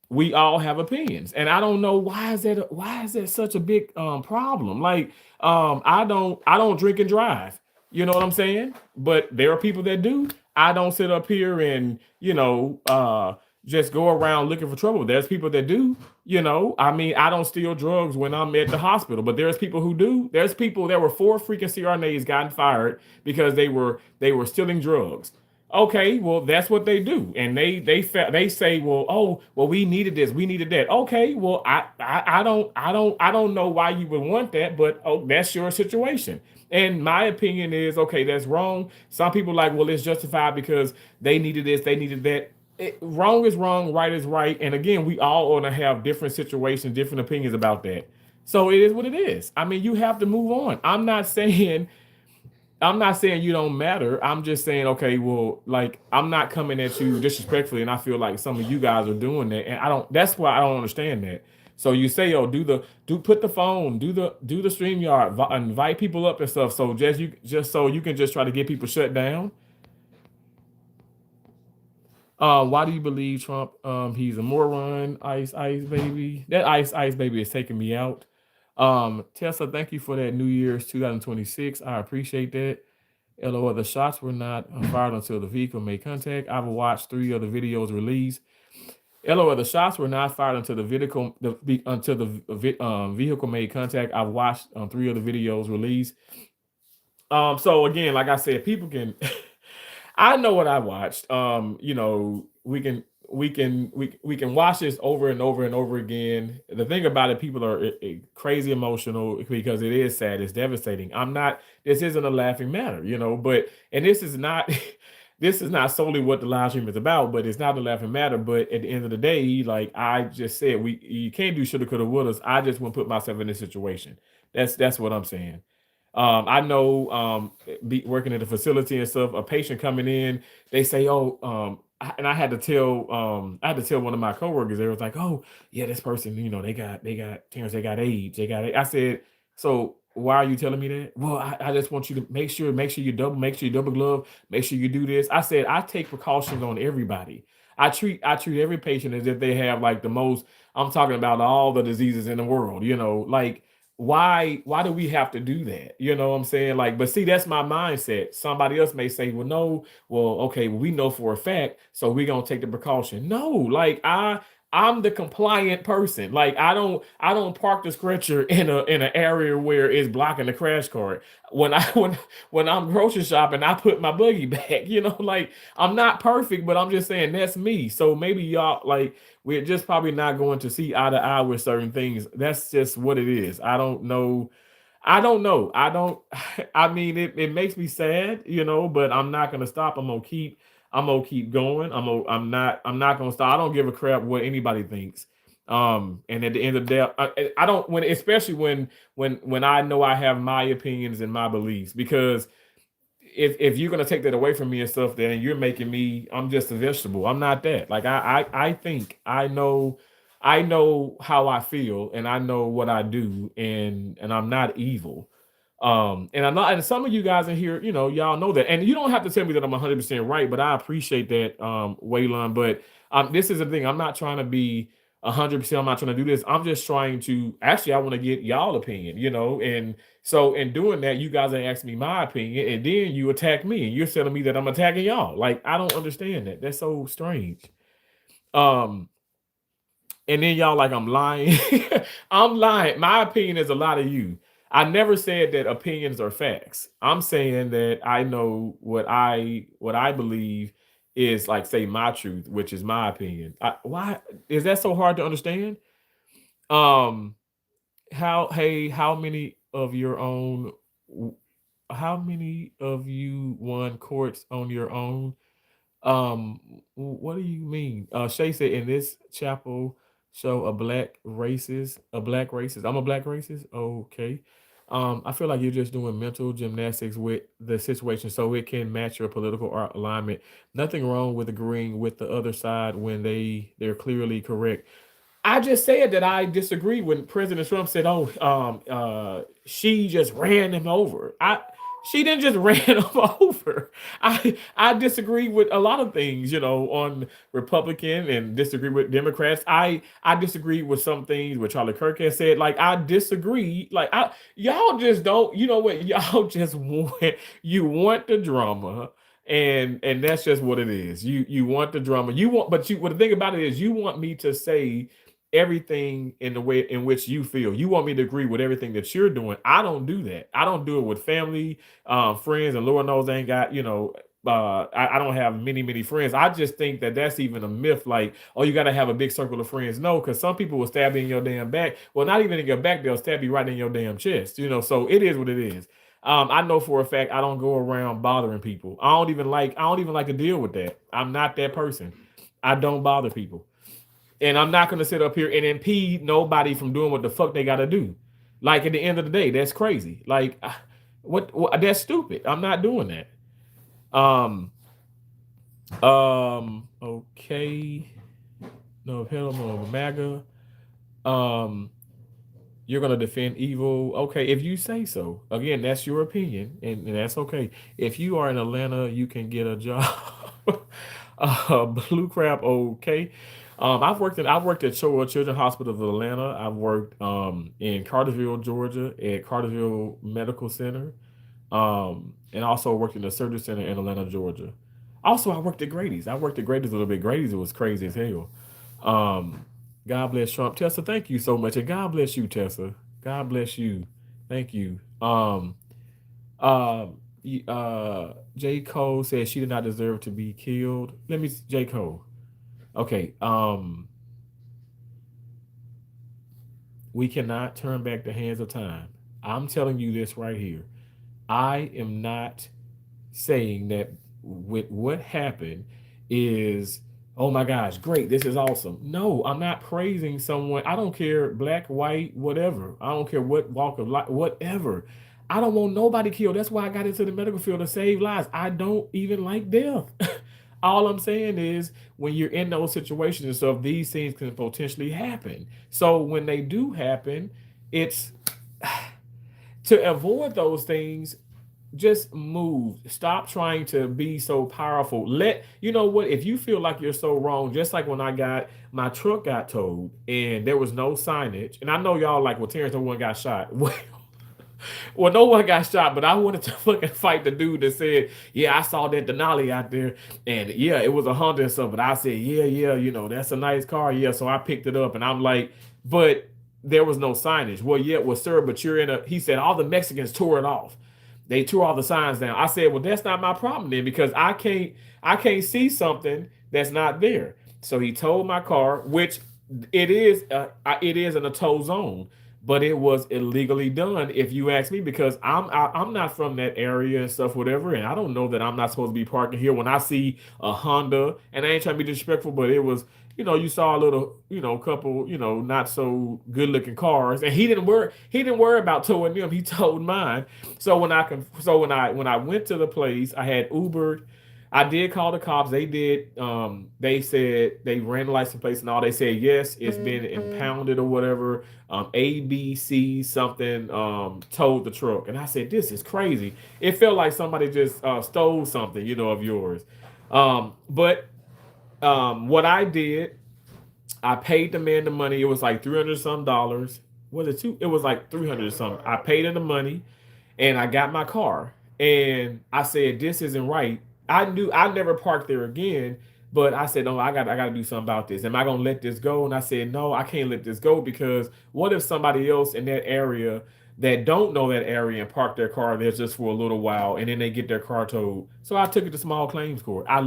We all have opinions, and I don't know why is that such a big problem. Like I don't drink and drive. You know what I'm saying? But there are people that do. I don't sit up here and just go around looking for trouble. There's people that do. I mean, I don't steal drugs when I'm at the hospital, but there's people who do. There's people. There were 4 freaking CRNAs gotten fired because they were stealing drugs. Okay, well, that's what they do, and they say, well, oh, well, we needed this, we needed that. Okay, well, I don't know why you would want that, but oh, that's your situation. And my opinion is, okay, that's wrong. Some people like, well, it's justified because they needed this, they needed that. Wrong is wrong, right is right, and again, we all want to have different situations, different opinions about that. So it is what it is. I mean, you have to move on. I'm not saying you don't matter. I'm just saying, okay, well, like I'm not coming at you disrespectfully, and I feel like some of you guys are doing that, and I don't. That's why I don't understand that. So you say, oh, put the phone, do the StreamYard, invite people up and stuff. So just so you can just try to get people shut down. Why do you believe Trump? He's a moron. Ice baby. That ice baby is taking me out. Tesla, thank you for that New Year's 2026. I appreciate that. LOL, the shots were not fired until the vehicle made contact. I've watched 3 of the videos released. LOL, the shots were not fired until the vehicle made contact. I've watched 3 of the videos released. So again, like I said, people can. I know what I watched. We can watch this over and over and over again. The thing about it, people are crazy emotional because it is sad. It's devastating. I'm not. This isn't a laughing matter, But this is not. This is not solely what the live stream is about, but it's not a laughing matter. But at the end of the day, like I just said, you can't do shoulda, coulda, wouldas. I just want to put myself in this situation. That's what I'm saying. I know working at a facility and stuff, a patient coming in, they say, oh, and I had to tell one of my coworkers, they was like, oh, yeah, this person, they got Terrence, they got AIDS, I said, so why are you telling me that? Well, I just want you to make sure you double glove, make sure you do this. I said, I take precautions on everybody. I treat every patient as if they have like the most, I'm talking about all the diseases in the world, like why do we have to do that? You know what I'm saying? Like, but see, that's my mindset. Somebody else may say, well, no, well, okay, well, we know for a fact, so we're gonna take the precaution. No, like I'm the compliant person. Like I don't park the stretcher in an area where it's blocking the crash cart. When I when I'm grocery shopping, I put my buggy back. Like I'm not perfect, but I'm just saying that's me. So maybe y'all like we're just probably not going to see eye to eye with certain things. That's just what it is. I don't know. I don't know. I don't. I mean, it makes me sad, but I'm not gonna stop. I'm gonna keep going. I'm not gonna stop. I don't give a crap what anybody thinks. And at the end of the day, I don't when especially when I know I have my opinions and my beliefs, because if you're gonna take that away from me and stuff, then you're making me, I'm just a vegetable. I'm not that. Like I think I know how I feel and I know what I do, and I'm not evil. And I'm not, and some of you guys in here, y'all know that. And you don't have to tell me that I'm 100% right, but I appreciate that, Waylon. But this is the thing. I'm not trying to be 100%. I'm not trying to do this. I'm just trying to, actually, I want to get y'all opinion, and so in doing that, you guys are asking me my opinion, and then you attack me, and you're telling me that I'm attacking y'all. Like, I don't understand that. That's so strange. Um, and then y'all like I'm lying. I'm lying. My opinion is a lot of you. I never said that opinions are facts. I'm saying that I know what I believe is, like, say, my truth, which is my opinion. Why is that so hard to understand? Um, how many of your own how many of you won courts on your own? What do you mean? Shay said in this chapel show a black racist. I'm a black racist. Okay. I feel like you're just doing mental gymnastics with the situation so it can match your political alignment. Nothing wrong with agreeing with the other side when they're clearly correct. I just said that I disagree when President Trump said, "Oh, she just ran him over." She didn't just ran him over. I disagree with a lot of things, on Republican, and disagree with Democrats. I disagree with some things what Charlie Kirk has said. Like, I disagree. Like, y'all just don't. You know what? Y'all just want the drama. And that's just what it is. You want the drama. You want, but what the thing about it is, you want me to say everything in the way in which you feel. You want me to agree with everything that you're doing. I don't do that. I don't do it with family, friends, and Lord knows I ain't got, I don't have many friends. I just think that that's even a myth. Like, oh, you got to have a big circle of friends. No, because some people will stab you in your damn back. Well, not even in your back, they'll stab you right in your damn chest. So it is what it is. I know for a fact I don't go around bothering people. I don't even like to deal with that. I'm not that person. I don't bother people. And I'm not going to sit up here and impede nobody from doing what the fuck they got to do. Like, at the end of the day, that's crazy. Like, what? That's stupid. I'm not doing that. Um. Okay. No, hell no, MAGA. Um. You're gonna defend evil. Okay, if you say so. Again, that's your opinion, and that's okay. If you are in Atlanta, you can get a job. Blue crap. Okay. I've worked at Showa Children's Hospital of Atlanta. I've worked in Cartersville, Georgia, at Cartersville Medical Center, and also worked in the Surgery Center in Atlanta, Georgia. Also, I worked at Grady's. I worked at Grady's a little bit. Grady's was crazy as hell. Um, God bless Trump. Tessa, thank you so much. And God bless you, Tessa. God bless you. Thank you. Uh, J. Cole said she did not deserve to be killed. J. Cole. Okay. We cannot turn back the hands of time. I'm telling you this right here. I am not saying that with what happened is, oh my gosh, great, this is awesome. No, I'm not praising someone. I don't care, black, white, whatever. I don't care what walk of life, whatever. I don't want nobody killed. That's why I got into the medical field, to save lives. I don't even like death. All I'm saying is, when you're in those situations and stuff, these things can potentially happen. So when they do happen, it's to avoid those things. Just move. Stop trying to be so powerful. You know what? If you feel like you're so wrong, just like when my truck got towed and there was no signage, and I know y'all like, well, Terrence, no one got shot. Well, no one got shot, but I wanted to fucking fight the dude that said, "Yeah, I saw that Denali out there, and yeah, it was a Honda and stuff." But I said, "Yeah, that's a nice car, yeah." So I picked it up, and I'm like, "But there was no signage." Well, yeah, well, sir, but you're in a. He said all the Mexicans tore it off. They tore all the signs down. I said, "Well, that's not my problem then, because I can't see something that's not there." So he towed my car, which it is in a tow zone. but it was illegally done, if you ask me, because I'm not from that area and stuff, whatever, and I don't know that I'm not supposed to be parking here. When I see a Honda, and I ain't trying to be disrespectful, but it was, you saw a little, couple, not so good looking cars, and he didn't worry about towing them. He towed mine. So when I went to the place, I had Ubered. I did call the cops. They did. They said they ran the license plates and all. They said yes, it's been impounded or whatever. ABC something towed the truck, and I said this is crazy. It felt like somebody just stole something, of yours. But what I did, I paid the man the money. It was like 300 some dollars. Was it two? It was like 300 something. I paid him the money and I got my car. And I said, this isn't right. I knew I never parked there again, but I said, no, I gotta do something about this. Am I gonna let this go? And I said, no, I can't let this go, because what if somebody else in that area that don't know that area and park their car there just for a little while, and then they get their car towed? So I took it to small claims court. I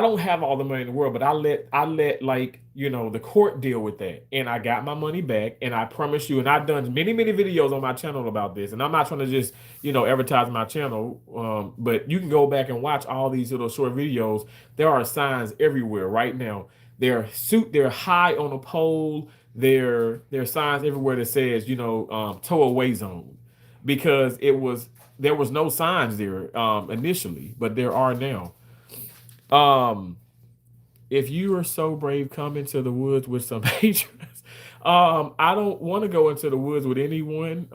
don't have all the money in the world, but I let like, the court deal with that, and I got my money back. And I promise you, and I've done many videos on my channel about this, and I'm not trying to just advertise my channel, but you can go back and watch all these little short videos. There are signs everywhere right now. They're high on a pole. There are signs everywhere that says, tow away zone, because there was no signs there initially, but there are now. um if you are so brave, come into the woods with some patrons. I don't want to go into the woods with anyone.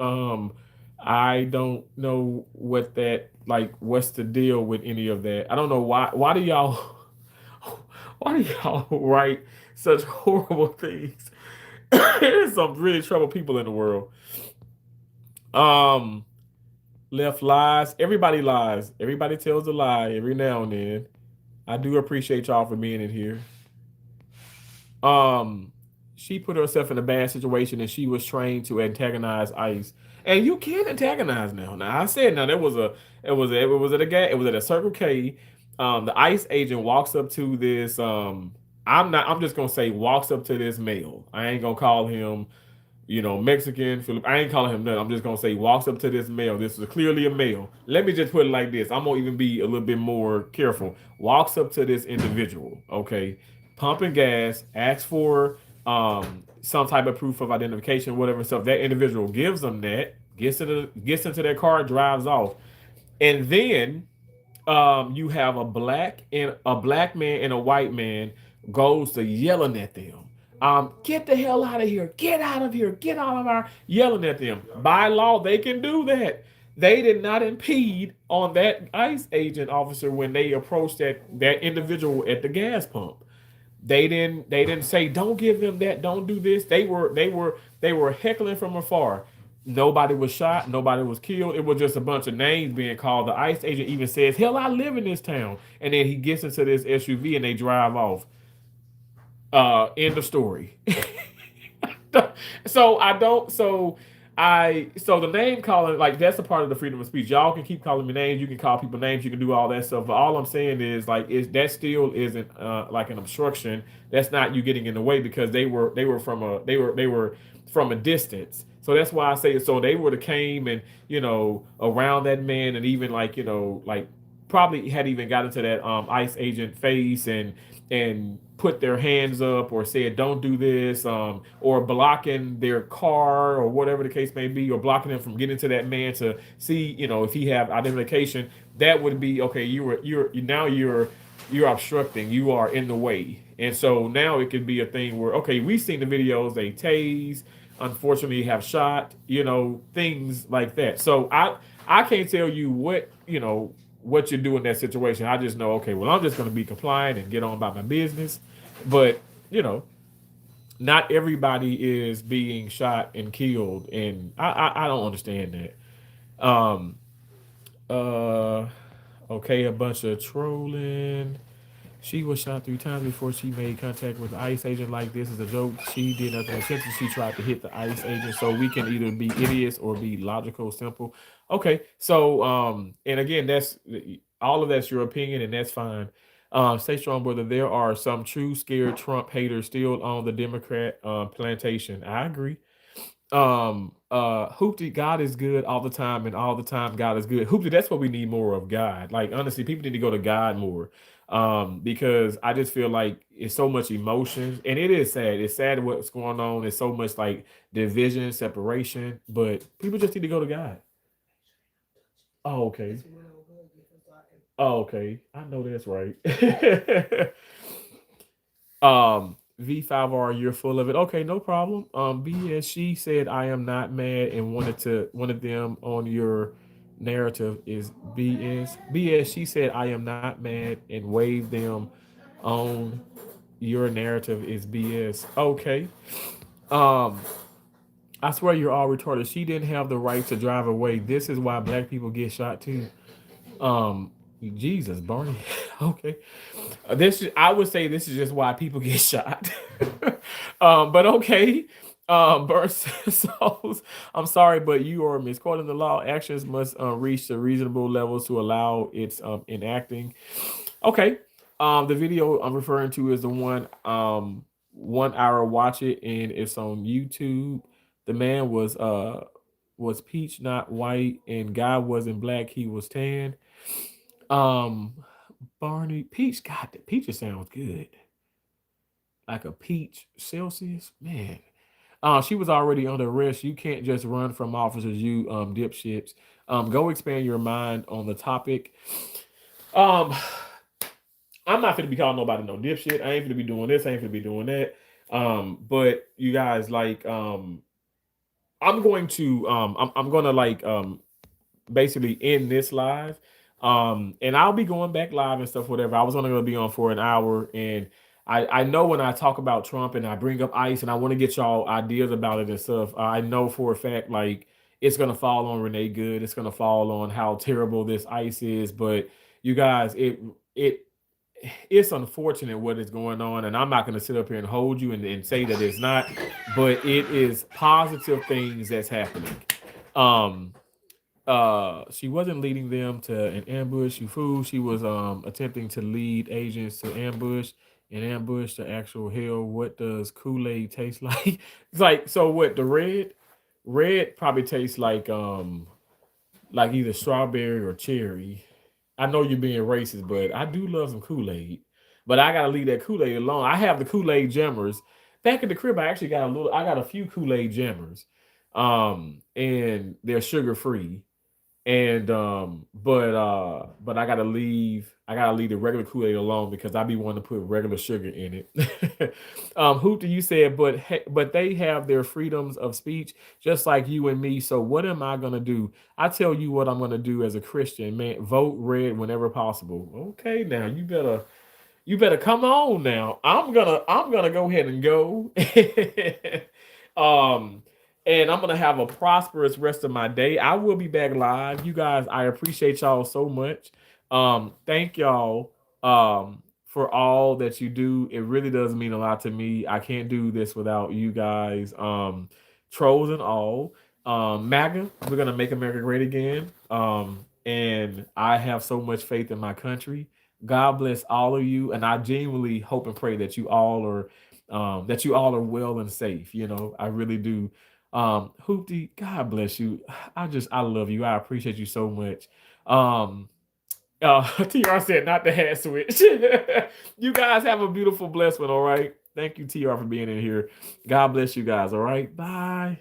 I don't know what that, like, what's the deal with any of that. I don't know why do y'all why do y'all write such horrible things? There's some really troubled people in the world. Um Left lies. Everybody lies. Everybody tells a lie every now and then. I do appreciate y'all for being in here. Um, she put herself in a bad situation, and she was trained to antagonize ICE. And you can antagonize now. Now I said, now there was a it was at a it was at a Circle K. The ICE agent walks up to this. I'm just gonna say walks up to this male. I ain't gonna call him, Mexican, Philip. I ain't calling him nothing. I'm just gonna say walks up to this male. This is clearly a male. Let me just put it like this. I'm gonna even be a little bit more careful. Walks up to this individual, okay, pumping gas, asks for some type of proof of identification, whatever stuff. That individual gives them that, gets into their car, drives off, and then you have a black man and a white man goes to yelling at them. Get the hell out of here! Get out of here! Get out of our yelling at them. By law, they can do that. They did not impede on that ICE agent officer when they approached that individual at the gas pump. They didn't say don't give them that, don't do this. They were heckling from afar. Nobody was shot, nobody was killed. It was just a bunch of names being called. The ICE agent even says, hell, I live in this town. And then he gets into this SUV and they drive off. End of story. so I don't so the name calling, like, that's a part of the freedom of speech. Y'all can keep calling me names, you can call people names, you can do all that stuff. But all I'm saying is, like, is that still isn't like an obstruction. That's not you getting in the way, because they were from a distance. So that's why I say it. So they would have came and, around that man, and even, like, like, probably had even got into that ICE agent face, and put their hands up or said don't do this, or blocking their car or whatever the case may be, or blocking them from getting to that man to see, if he have identification. That would be okay. You're obstructing, you are in the way. And so now it could be a thing where, okay, we've seen the videos, they tase, unfortunately have shot, things like that. So I can't tell you what you do in that situation. I just know, okay, well, I'm just going to be compliant and get on about my business. But, not everybody is being shot and killed, and I don't understand that. Uh, okay, a bunch of trolling. She was shot 3 times before she made contact with the ICE agent. Like, this is a joke. She did nothing intentional. She tried to hit the ICE agent. So we can either be idiots or be logical, simple. Okay, so and again, that's all of that's your opinion, and that's fine. Stay strong, brother. There are some true scared Trump haters still on the Democrat plantation. I agree. Hoopty, God is good all the time, and all the time God is good. Hoopty, that's what we need more of, God. Like honestly, people need to go to God more. Because I just feel like it's so much emotion, and it is sad. It's sad what's going on. It's so much like division, separation, but people just need to go to God. Oh, okay.
That's one old husband for talking.
Oh, okay. I know that's right. V5R, you're full of it. Okay, no problem. BS, she said I am not mad and wanted them on your narrative is BS. BS, she said I am not mad and wave them on your narrative is BS. Okay. Um, I swear you're all retarded. She didn't have the right to drive away. This is why black people get shot too. Um, Jesus, Barney. Okay. I would say this is just why people get shot. But okay. Burst souls. I'm sorry, but you are misquoting the law. Actions must reach the reasonable levels to allow its enacting. Okay. The video I'm referring to is the one 1 hour watch it, and it's on YouTube. The man was peach, not white, and guy wasn't black, he was tan. Um Barney Peach, God, the peach sounds good. Like a peach Celsius, man. She was already under arrest. You can't just run from officers, you dipshits. Go expand your mind on the topic. Um, I'm not gonna be calling nobody no dipshit. I ain't gonna be doing this. I ain't gonna be doing that. But you guys like I'm gonna like basically end this live. And I'll be going back live and stuff, whatever. I was only gonna be on for an hour, and I know when I talk about Trump and I bring up ICE and I want to get y'all ideas about it and stuff, I know for a fact like it's gonna fall on Renee Good, it's gonna fall on how terrible this ICE is, but you guys, it it's unfortunate what is going on, and I'm not going to sit up here and hold you and say that it's not, but it is positive things that's happening. Um, she wasn't leading them to an ambush, you fool. She was attempting to lead agents to ambush and ambush the actual hell. What does Kool-Aid taste like? It's like, so what, the red probably tastes like either strawberry or cherry. I know you're being racist, but I do love some Kool-Aid. But I gotta leave that Kool-Aid alone. I have the Kool-Aid Jammers. Back at the crib, I got a few Kool-Aid Jammers. And they're sugar free. And but I gotta leave the regular Kool-Aid alone because I be wanting to put regular sugar in it. Hoopty, you said, but they have their freedoms of speech just like you and me. So what am I gonna do? I tell you what I'm gonna do as a Christian, man. Vote red whenever possible. Okay, now you better come on now. I'm gonna go ahead and go. um and I'm gonna have a prosperous rest of my day. I will be back live. You guys, I appreciate y'all so much. Thank y'all for all that you do. It really does mean a lot to me. I can't do this without you guys. Trolls and all. MAGA, we're gonna make America great again. And I have so much faith in my country. God bless all of you, and I genuinely hope and pray that you all are well and safe. You know, I really do. Hoopty, God bless you. I love you. I appreciate you so much. Um, TR said not the hat switch. You guys have a beautiful, blessed one. All right. Thank you, TR, for being in here. God bless you guys. All right. Bye.